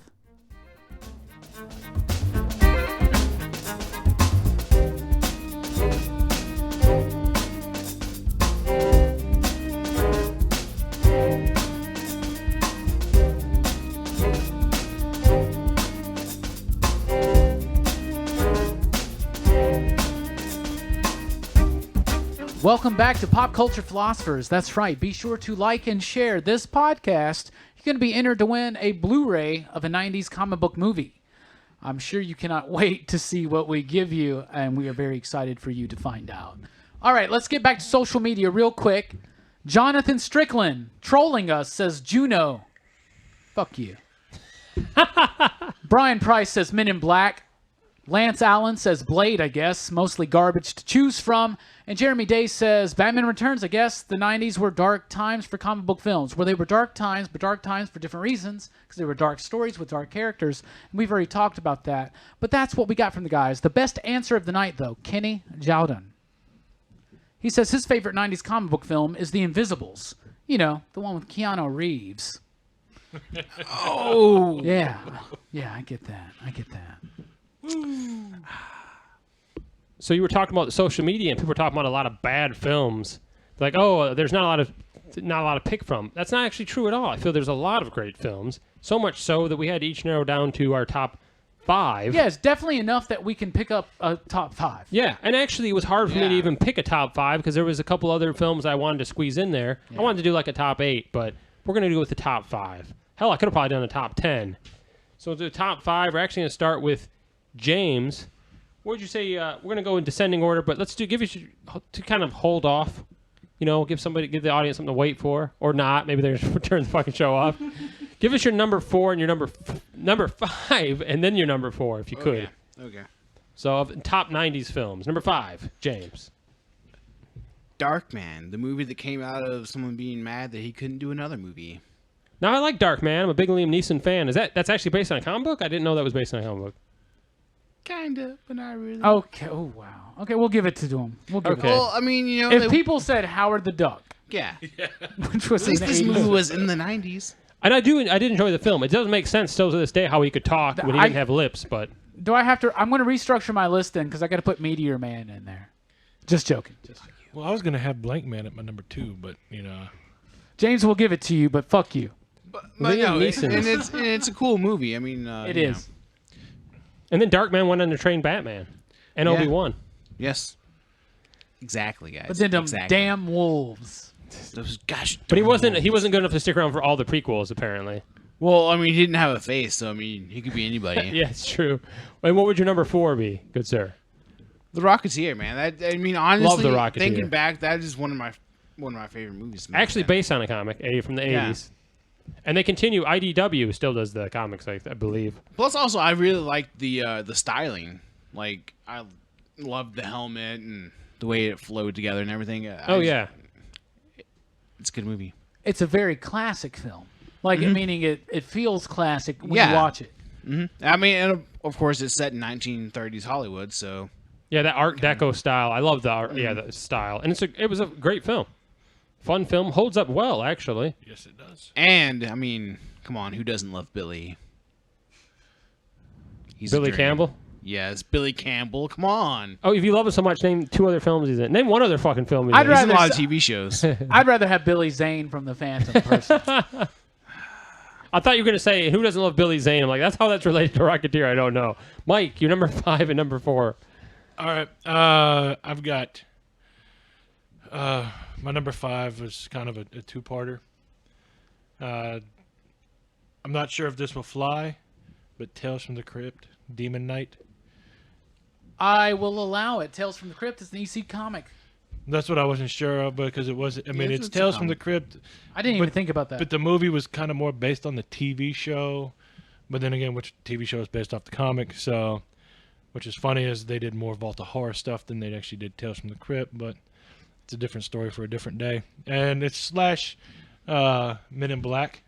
Welcome back to Pop Culture Philosophers. That's right. Be sure to like and share this podcast. You're going to be entered to win a Blu-ray of a 90s comic book movie. I'm sure you cannot wait to see what we give you, and we are very excited for you to find out. All right, let's get back to social media real quick. Jonathan Strickland, trolling us, says Juno. Fuck you. Brian Price says Men in Black. Lance Allen says Blade, I guess. Mostly garbage to choose from. And Jeremy Day says Batman Returns, I guess. The 90s were dark times for comic book films. Well, they were dark times, but dark times for different reasons because they were dark stories with dark characters. And we've already talked about that. But that's what we got from the guys. The best answer of the night, though, Kenny Jowden. He says his favorite 90s comic book film is The Invisibles. You know, the one with Keanu Reeves. Oh. Yeah. Yeah, I get that. So you were talking about the social media, and people were talking about a lot of bad films. Like, oh, there's not a lot of pick from. That's not actually true at all. I feel there's a lot of great films. So much so that we had to each narrow down to our top 5. Yeah, it's definitely enough that we can pick up a top 5. Yeah, and actually it was hard for me to even pick a top 5 because there was a couple other films I wanted to squeeze in there. I wanted to do like a top 8, but we're going to go with the top 5. Hell, I could have probably done a top 10. So the top 5, we're actually going to start with James. What would you say? We're going to go in descending order, but let's give you to kind of hold off. You know, give the audience something to wait for, or not. Maybe they're going to turn the fucking show off. Give us your number 4 and your number 5, and then your number 4, if you could. Okay. So, of top 90s films, number 5, James. Darkman, the movie that came out of someone being mad that he couldn't do another movie. Now, I like Darkman. I'm a big Liam Neeson fan. That's actually based on a comic book? I didn't know that was based on a comic book. Kinda, but not really. Okay. Oh, wow. Okay, we'll give it to him. Okay. Well, I mean, you know, If people said Howard the Duck, yeah. which was At least in this the 80s. movie was in the 90s. And I did enjoy the film. It doesn't make sense still to this day how he could talk when he didn't have lips, but... Do I have to? I'm going to restructure my list then because I got to put Meteor Man in there. Just joking. Well, I was going to have Blank Man at my number 2, but, you know. James will give it to you, but fuck you. But Liam no, Neeson. and it's a cool movie. I mean, It you is. know. And then Darkman went on to train Batman. And Yeah. Obi-Wan. Yes. Exactly, guys. But then them exactly. damn wolves. Those gosh. But he darn wasn't wolves. he wasn't good enough to stick around for all the prequels, apparently. Well, I mean, he didn't have a face, so I mean, he could be anybody. Yeah, it's true. And what would your number 4 be, good sir? The Rocketeer, man. I mean, honestly, The Rocketeer. thinking back, that is one of my favorite movies. man. Actually based on a comic, from the 80s. And they continue. IDW still does the comics, I believe. Plus, also, I really liked the styling. Like, I loved the helmet and the way it flowed together and everything. Yeah. It's a good movie. It's a very classic film. Like, meaning it feels classic when you Yeah. watch it. I mean, and of course, it's set in 1930s Hollywood, so Yeah, that Art Deco style. I love the style. And it was a great film. Fun film. Holds up well, actually. Yes, it does. and I mean, come on, who doesn't love Billy? He's a Billy dream. Campbell? Yes, Billy Campbell. Come on. Oh, if you love him so much, name 2 other films he's in. Name 1 other fucking film he's I'd in. He's in a rather lot of s- TV shows. I'd rather have Billy Zane from The Phantom personally. I thought you were going to say, who doesn't love Billy Zane? I'm like, that's how that's related to Rocketeer. I don't know. Mike, you're number 5 and number 4. All right. I've got my number 5 was kind of a two-parter. I'm not sure if this will fly, but Tales from the Crypt, Demon Knight. I will allow it. Tales from the Crypt is an EC comic. That's what I wasn't sure of because it was. I mean, it's it's a Tales from the comic. Crypt, I didn't even But- think about that. but the movie was kind of more based on the TV show. But then again, which TV show is based off the comic? So, which is funny is they did more Vault of Horror stuff than they actually did Tales from the Crypt. But it's a different story for a different day. And it's slash Men in Black.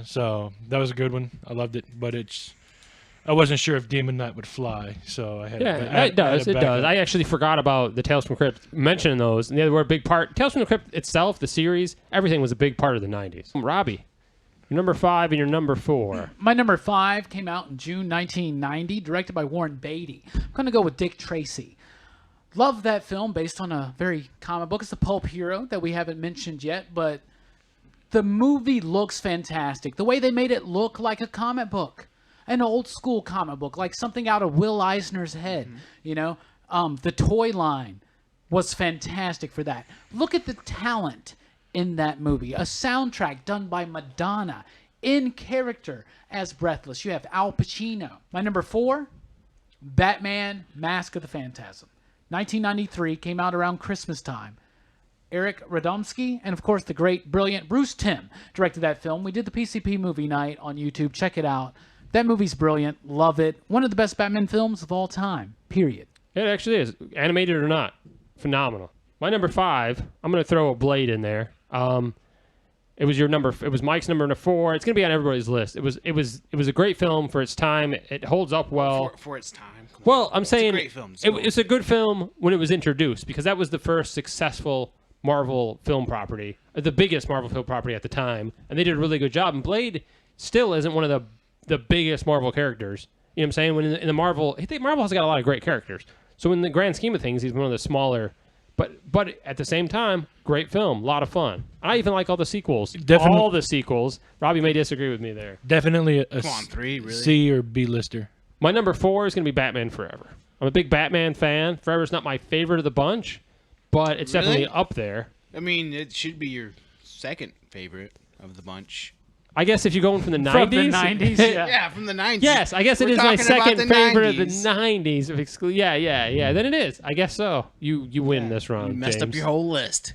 So that was a good one. I loved it. But I wasn't sure if Demon Knight would fly, so I had. Yeah, it does. It does. I actually forgot about the Tales from the Crypt. Mentioning those, and they were a big part. Tales from the Crypt itself, the series, everything was a big part of the 90s. Robbie, your number 5 and your number 4. My number 5 came out in June 1990, directed by Warren Beatty. I'm going to go with Dick Tracy. Love that film based on a very comic book. It's a pulp hero that we haven't mentioned yet, but the movie looks fantastic. The way they made it look like a comic book, an old school comic book, like something out of Will Eisner's head. You know, the toy line was fantastic for that. Look at the talent in that movie. A soundtrack done by Madonna in character as Breathless. You have Al Pacino. My number 4, Batman: Mask of the Phantasm. 1993, came out around Christmas time. Eric Radomski and, of course, the great, brilliant Bruce Timm directed that film. We did the PCP movie night on YouTube. Check it out. That movie's brilliant. Love it. One of the best Batman films of all time. Period. It actually is. Animated or not, phenomenal. My number 5, I'm going to throw a Blade in there. It was Mike's number 4. It's going to be on everybody's list. It was a great film for its time. It holds up well. For its time. Come on. Well, I'm saying It's a great film. it's a good film when it was introduced because that was the first successful Marvel film property, the biggest Marvel film property at the time, and they did a really good job. And Blade still isn't one of the biggest Marvel characters. You know what I'm saying? When in the Marvel, I think Marvel has got a lot of great characters. So in the grand scheme of things, he's one of the smaller. But at the same time, great film, a lot of fun. I even like all the sequels. Definitely. All the sequels. Robbie may disagree with me there. Definitely a Come on, 3, really? C or B lister. My number 4 is going to be Batman Forever. I'm a big Batman fan. Forever's not my favorite of the bunch, but it's Really? definitely up there. I mean, it should be your second favorite of the bunch. I guess if you're going from the 90s. From the 90s, yeah. Yeah, from the 90s. Yes, I guess it We're is my talking about second the favorite of the 90s. 90s. Yeah. Then it is. I guess so. You win this round, You messed James. up your whole list.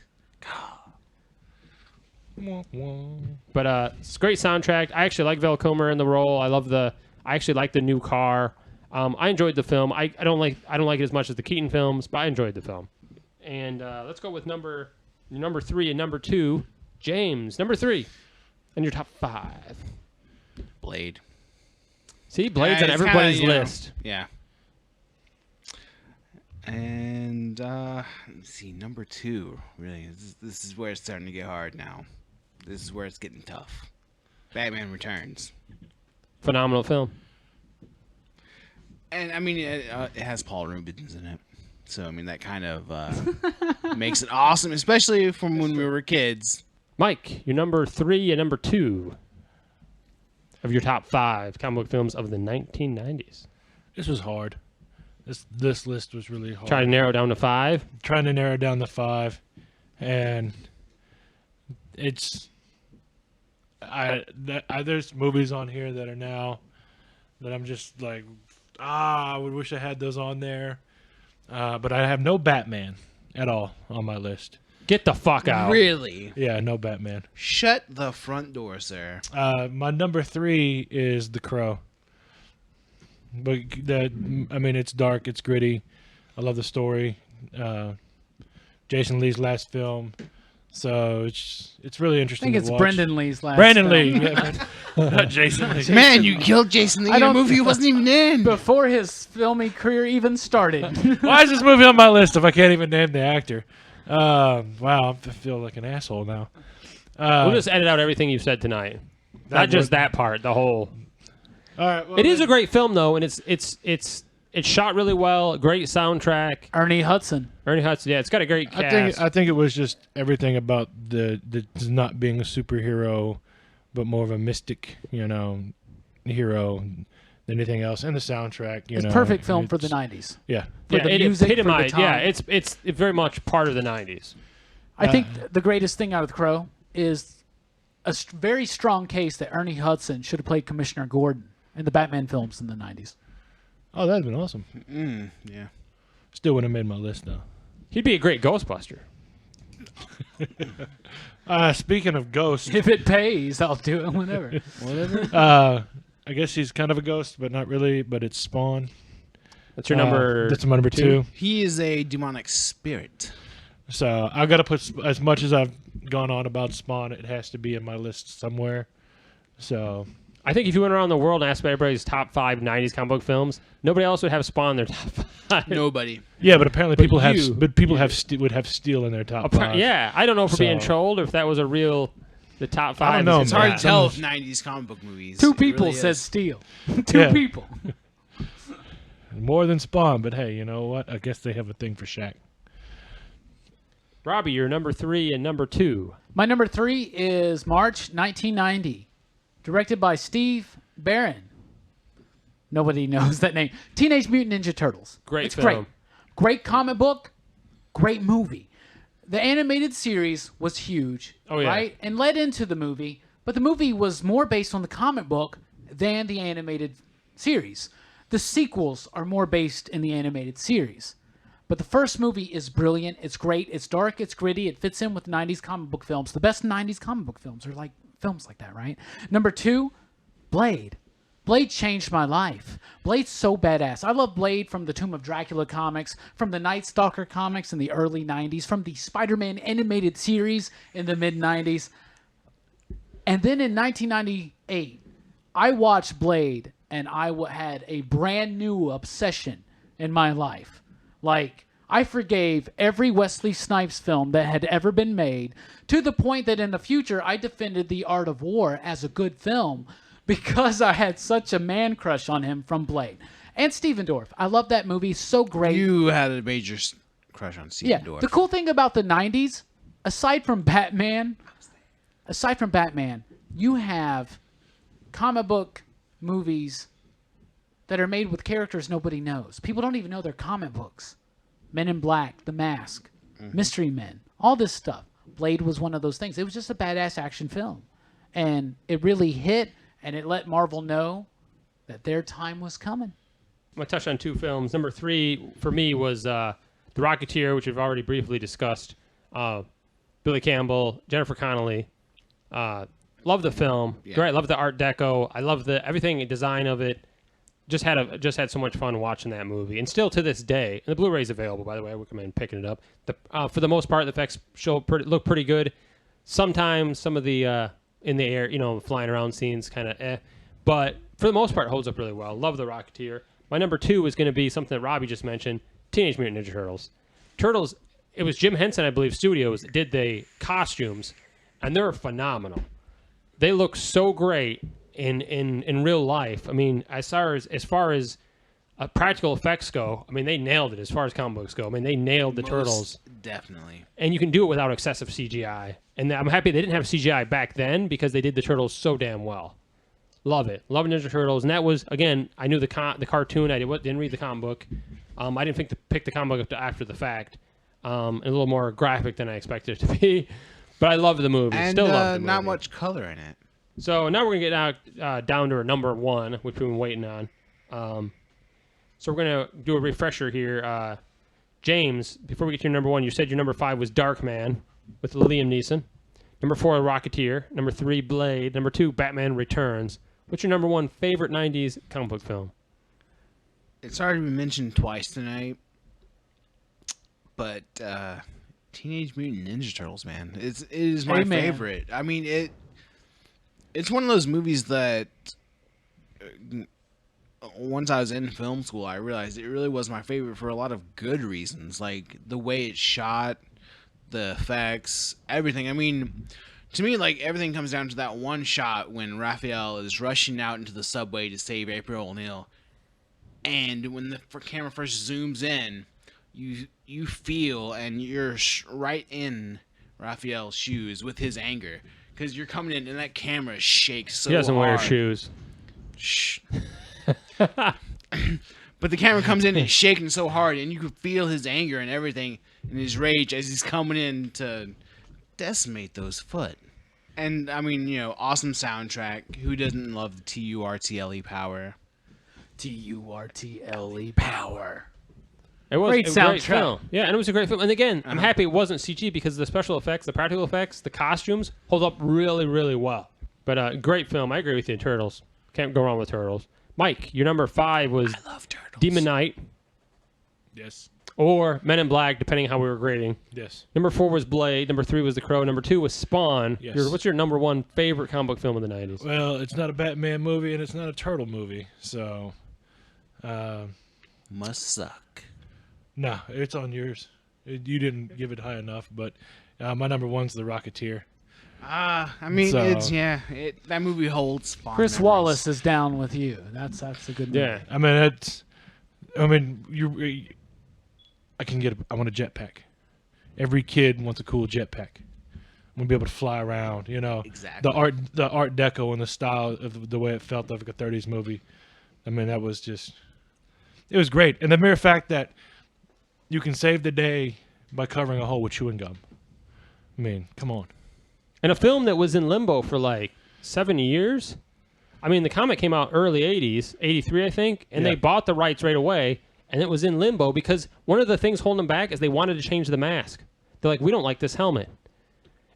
But it's a great soundtrack. I actually like Val Kilmer in the role. I actually like the new car. I enjoyed the film. I don't like it as much as the Keaton films, but I enjoyed the film. And let's go with number 3 and number 2. James, number 3. And your top 5. Blade. See, Blade's Yeah, on it's everybody's kinda, list. Yeah. And let's see, number 2. Really, this is where it's starting to get hard now. This is where it's getting tough. Batman Returns. Phenomenal film. And I mean, it has Paul Rubens in it, so I mean that kind of makes it awesome, especially from when we were kids. Mike, your number 3 and number 2 of your top 5 comic book films of the 1990s. This was hard. This list was really hard. Try to narrow down to 5. Trying to narrow down to 5, and there's movies on here that are now that I'm just like, I would wish I had those on there, but I have no Batman at all on my list. Get the fuck out. Really? Yeah, no Batman. Shut the front door, sir. My number 3 is The Crow. But it's dark, it's gritty. I love the story. Jason Lee's last film, so it's really I interesting. think it's to watch. Brendan Lee's last Brandon film. Lee, yeah, not Jason Lee. Man, you killed Jason Lee in a don't- movie he wasn't even in. Before his filming career even started. Why is this movie on my list if I can't even name the actor? Wow, I feel like an asshole now. We'll just edit out everything you've said tonight. Not just that part, the whole. All right, well, It is a great film though, and it's shot really well. Great soundtrack. Ernie Hudson. Ernie Hudson, yeah, it's got a great cast. I think it was just everything about the not being a superhero, but more of a mystic, hero than anything else. And the soundtrack, It's a perfect film for the 90s. Yeah. For yeah, the it music, for the epitomized. Yeah, time. it's very much part of the 90s. I think the greatest thing out of The Crow is a very strong case that Ernie Hudson should have played Commissioner Gordon in the Batman films in the 90s. Oh, that'd been awesome. Yeah. Still wouldn't have made my list though. He'd be a great Ghostbuster. Speaking of ghosts, If it pays, I'll do it whenever. I guess he's kind of a ghost, but not really. But it's Spawn. That's your number. That's my number 2. He is a demonic spirit. So I've got to put, as much as I've gone on about Spawn, it has to be in my list somewhere. So I think if you went around the world and asked about everybody's top 5 90s comic book films, nobody else would have Spawn in their top 5. Nobody. yeah, but apparently people have, you- but people have would have Steel in their top 5. Yeah, I don't know if we're being So- trolled or if that was a real. The top 5. I don't know, is It's in hard that. to tell if 90s comic book movies. Two It people really said is. Steel. Two Yeah. people. More than Spawn, but hey, you know what? I guess they have a thing for Shaq. Robbie, you're number 3 and number 2. My number 3 is March 1990, directed by Steve Barron. Nobody knows that name. Teenage Mutant Ninja Turtles. Great it's film. great. Great comic book. Great movie. The animated series was huge, Oh, yeah. right? And led into the movie, but the movie was more based on the comic book than the animated series. The sequels are more based in the animated series. But the first movie is brilliant. It's great. It's dark. It's gritty. It fits in with 90s comic book films. The best 90s comic book films are like films like that, right? Number 2, Blade. Blade changed my life. Blade's so badass. I love Blade from the Tomb of Dracula comics, from the Night Stalker comics in the early 90s, from the Spider-Man animated series in the mid-90s. And then in 1998, I watched Blade, and I had a brand new obsession in my life. Like, I forgave every Wesley Snipes film that had ever been made, to the point that in the future I defended The Art of War as a good film because I had such a man crush on him from Blade. And Steven Dorff. I love that movie. So great. You had a major crush on Steven Dorff. The cool thing about the 90s, aside from Batman, you have comic book movies that are made with characters nobody knows. People don't even know they're comic books. Men in Black, The Mask, Mystery Men, all this stuff. Blade was one of those things. It was just a badass action film. And it really hit, and it let Marvel know that their time was coming. I'm going to touch on 2 films. Number 3 for me was The Rocketeer, which we've already briefly discussed. Billy Campbell, Jennifer Connelly. Love the film. Yeah. Great. Love the Art Deco. I love everything, design of it. Just had so much fun watching that movie, and still to this day. And the Blu-ray's available, by the way. I recommend picking it up. For the most part, the effects look pretty good. Sometimes some of the in the air, flying around scenes kind of but for the most part, holds up really well. Love the Rocketeer. My number 2 is going to be something that Robbie just mentioned: Teenage Mutant Ninja Turtles. Turtles. It was Jim Henson, I believe, Studios that did the costumes, and they're phenomenal. They look so great in real life. I mean, as far as practical effects go, I mean, they nailed it as far as comic books go. I mean, they nailed the Turtles. Definitely. And you can do it without excessive CGI. And I'm happy they didn't have CGI back then because they did the Turtles so damn well. Love it. Love Ninja Turtles. And that was, again, I knew the cartoon. I didn't read the comic book. I didn't think to pick the comic book up after the fact. A little more graphic than I expected it to be. But I love the movie. And still love the movie. Not much color in it. So now we're going to get down to our number 1, which we've been waiting on. So we're going to do a refresher here. James, before we get to your number 1, you said your number 5 was Darkman with Liam Neeson. Number 4, Rocketeer. Number 3, Blade. Number 2, Batman Returns. What's your number 1 favorite 90s comic book film? It's already been mentioned twice tonight, but Teenage Mutant Ninja Turtles, man. It is my favorite. I mean, it's one of those movies that once I was in film school, I realized it really was my favorite for a lot of good reasons. Like the way it's shot, the effects, everything. I mean, to me, like everything comes down to that one shot when Raphael is rushing out into the subway to save April O'Neil. And when the camera first zooms in, you feel and you're right in Raphael's shoes with his anger. Because you're coming in and that camera shakes so hard. He doesn't wear shoes. Shh. But the camera comes in and it's shaking so hard, and you can feel his anger and everything and his rage as he's coming in to decimate those foot. And, I mean, awesome soundtrack. Who doesn't love the Turtle power? Turtle power. It was great a soundtrack. Great film. Yeah, and it was a great film. And again, I'm happy it wasn't CG because the special effects, the practical effects, the costumes hold up really, really well. But great film. I agree with you, Turtles. Can't go wrong with Turtles. Mike, your number 5 was I love Turtles. Demon Knight. Yes. Or Men in Black, depending how we were grading. Yes. Number 4 was Blade. Number 3 was The Crow. Number 2 was Spawn. Yes. What's your number 1 favorite comic book film of the 90s? Well, it's not a Batman movie and it's not a Turtle movie, so must suck. No, it's on yours. You didn't give it high enough, but my number 1's The Rocketeer. I mean, that movie holds fond Chris memories. Wallace is down with you. That's a good movie. Yeah. I want a jetpack. Every kid wants a cool jetpack. I want to be able to fly around, Exactly. The art deco and the style of the way it felt like a 30s movie. I mean, it was great. And the mere fact that you can save the day by covering a hole with chewing gum. I mean, come on. And a film that was in limbo for like 7 years. I mean, the comic came out early 80s, 83, I think, and they bought the rights right away, and it was in limbo because one of the things holding them back is they wanted to change the mask. They're like, we don't like this helmet.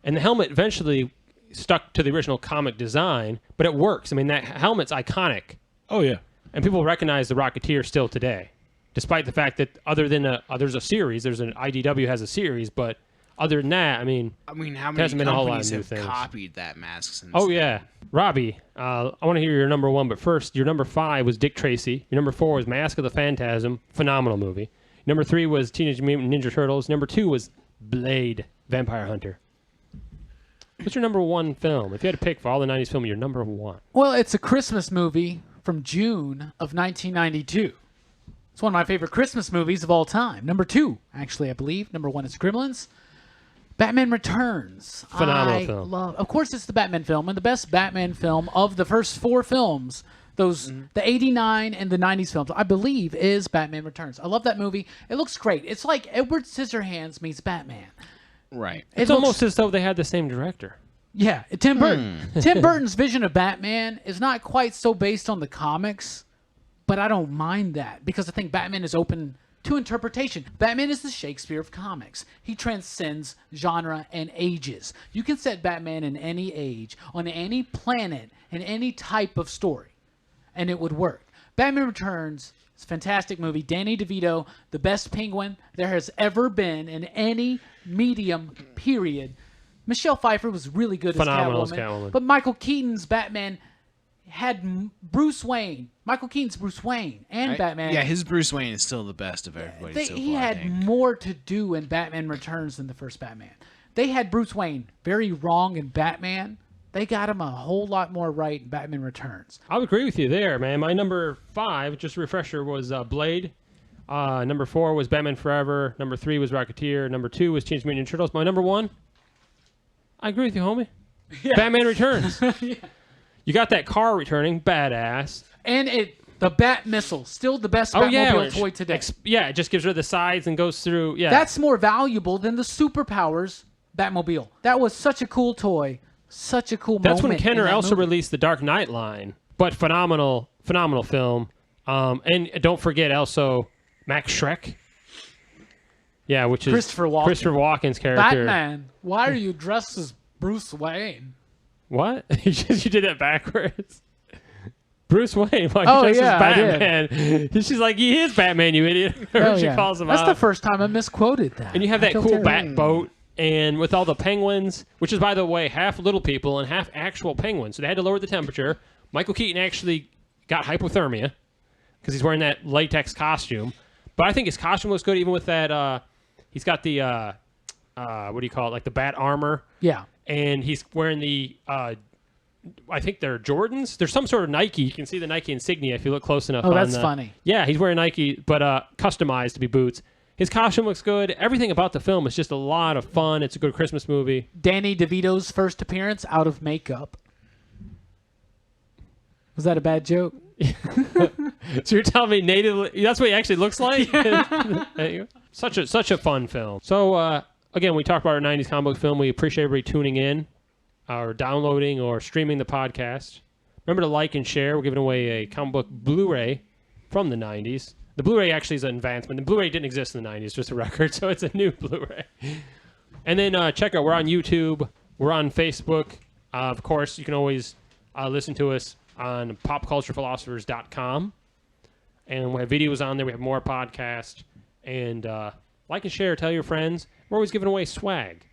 And the helmet eventually stuck to the original comic design, but it works. I mean, that helmet's iconic. Oh yeah. And people recognize the Rocketeer still today, despite the fact that other than there's a series, there's an IDW has a series, but other than that, I mean, how many hasn't been a whole lot of companies new have things. copied that mask since? Oh yeah, Robbie. I want to hear your number 1, but first, your number 5 was Dick Tracy. Your number 4 was Mask of the Phantasm, phenomenal movie. Number 3 was Teenage Mutant Ninja Turtles. Number 2 was Blade, Vampire Hunter. What's your number 1 film? If you had to pick for all the 90s film, your number 1. Well, it's a Christmas movie from June of 1992. It's one of my favorite Christmas movies of all time. Number 2, actually, I believe. Number 1 is Gremlins. Batman Returns. Phenomenal film. Of course, it's the Batman film, and the best Batman film of the first 4 films, the 89 and the 90s films, I believe, is Batman Returns. I love that movie. It looks great. It's like Edward Scissorhands meets Batman. Right. It's almost as though they had the same director. Yeah, Tim Burton. Tim Burton's vision of Batman is not quite so based on the comics, but I don't mind that because I think Batman is open to interpretation. Batman is the Shakespeare of comics. He transcends genre and ages. You can set Batman in any age, on any planet, in any type of story, and it would work. Batman Returns is a fantastic movie. Danny DeVito, the best Penguin there has ever been in any medium, period. Michelle Pfeiffer was really good Phenomenal as as Catwoman. But Michael Keaton's Batman had Bruce Wayne. Michael Keaton's Bruce Wayne and Batman. Yeah, his Bruce Wayne is still the best of everybody so far, He I had think. more to do in Batman Returns than the first Batman. They had Bruce Wayne very wrong in Batman. They got him a whole lot more right in Batman Returns. I would agree with you there, man. My number 5, just a refresher, was Blade. Number 4 was Batman Forever. Number 3 was Rocketeer. Number 2 was Teenage Mutant Ninja Turtles. My number 1, I agree with you, homie. Batman Returns. You got that car returning, badass. And the Bat Missile, still the best Batmobile toy today. It just gives her the sides and goes through. Yeah, That's more valuable than the Superpowers Batmobile. That was such a cool toy. Such a cool That's moment. when Kenner in that also movie. released the Dark Knight line. But phenomenal film. And don't forget also Max Schreck. Yeah, which is Christopher Walken. Christopher Walken's character. Batman, why are you dressed as Bruce Wayne? What? you did that backwards. Bruce Wayne, why Oh, you dressed yeah, I as Batman? She's like, he is Batman, you idiot. Hell She yeah. calls him That's out. the first time I misquoted that. And you have I that feel cool terrible. bat boat, and with all the penguins, which is, by the way, half little people and half actual penguins. So they had to lower the temperature. Michael Keaton actually got hypothermia because he's wearing that latex costume. But I think his costume looks good, even with that. He's got the what do you call it? Like the bat armor. Yeah. And he's wearing the. I think they're Jordans. There's some sort of Nike. You can see the Nike insignia if you look close enough. Oh, that's funny. Yeah, he's wearing Nike, but customized to be boots. His costume looks good. Everything about the film is just a lot of fun. It's a good Christmas movie. Danny DeVito's first appearance out of makeup. Was that a bad joke? So you're telling me natively that's what he actually looks like? There you go. Such a fun film. So again, we talked about our 90s comic book film. We appreciate everybody tuning in or downloading or streaming the podcast. Remember to like and share. We're giving away a comic book Blu-ray from the 90s. The Blu-ray actually is an advancement. The Blu-ray didn't exist in the 90s, just a record, so it's a new Blu-ray. And then check out, we're on YouTube. We're on Facebook. Of course, you can always listen to us on popculturephilosophers.com. And we have videos on there. We have more podcasts. And like and share. Tell your friends. We're always giving away swag.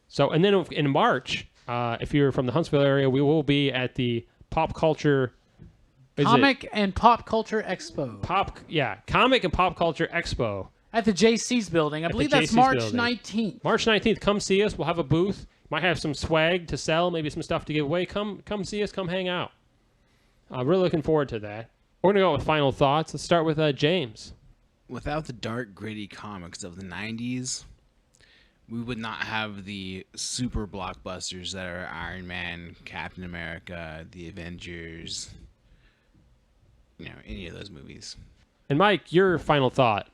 So, and then in March, if you're from the Huntsville area, we will be at the Pop Culture... Comic and Pop Culture Expo. Comic and Pop Culture Expo. At the JC's building. I believe that's JC's March building. 19th. March 19th, come see us. We'll have a booth. Might have some swag to sell, maybe some stuff to give away. Come see us. Come hang out. Really looking forward to that. We're going to go with final thoughts. Let's start with James. Without the dark, gritty comics of the 90s, we would not have the super blockbusters that are Iron Man, Captain America, the Avengers, any of those movies. And Mike, your final thought.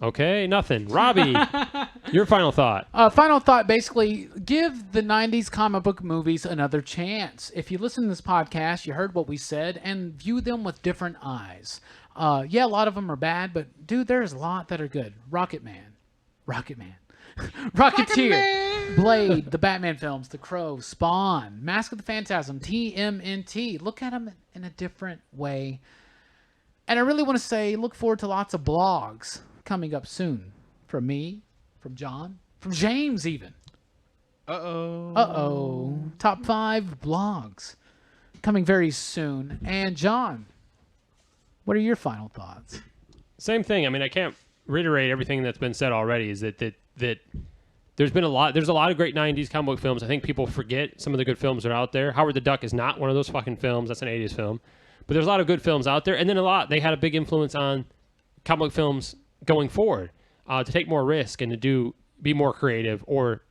Okay, nothing. Robbie, your final thought. Final thought, basically, give the 90s comic book movies another chance. If you listen to this podcast, you heard what we said, and view them with different eyes. A lot of them are bad, but, dude, there's a lot that are good. Rocketeer. Blade, the Batman films, The Crow, Spawn, Mask of the Phantasm, TMNT. Look at them in a different way. And I really want to say look forward to lots of blogs coming up soon. From me, from John, from James even. Uh-oh. Top 5 blogs coming very soon. And John, what are your final thoughts? Same thing. I mean, I can't reiterate everything that's been said already. Is that there's a lot of great 90s comic book films. I think people forget some of the good films that are out there. Howard the Duck is not one of those fucking films. That's an 80s film. But there's a lot of good films out there. And then they had a big influence on comic book films going forward, to take more risk and to be more creative or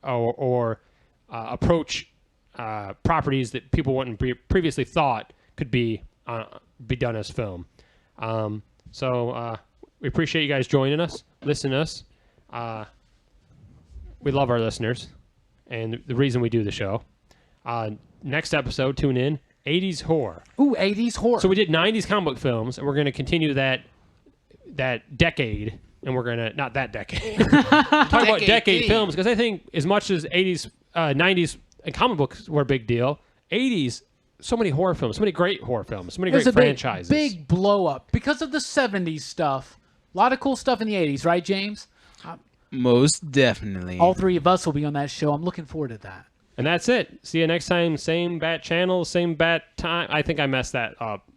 approach properties that people wouldn't previously thought could be done as film. So we appreciate you guys joining us, listening to us. We love our listeners and the reason we do the show. Next episode, tune in, 80s horror. Ooh, 80s horror. So we did 90s comic book films, and we're going to continue that decade, and we're going to, not that decade, talk about decade films, because I think as much as 80s, 90s and comic books were a big deal, 80s, so many horror films, so many great horror films, so many great franchises. Big blow up because of the 70s stuff. A lot of cool stuff in the 80s, right, James? Most definitely. All 3 of us will be on that show. I'm looking forward to that. And that's it. See you next time. Same bat channel, same bat time. I think I messed that up.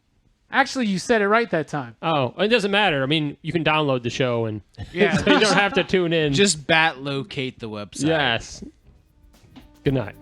Actually, you said it right that time. Oh, it doesn't matter. I mean, you can download the show, and so you don't have to tune in. Just bat locate the website. Yes. Good night.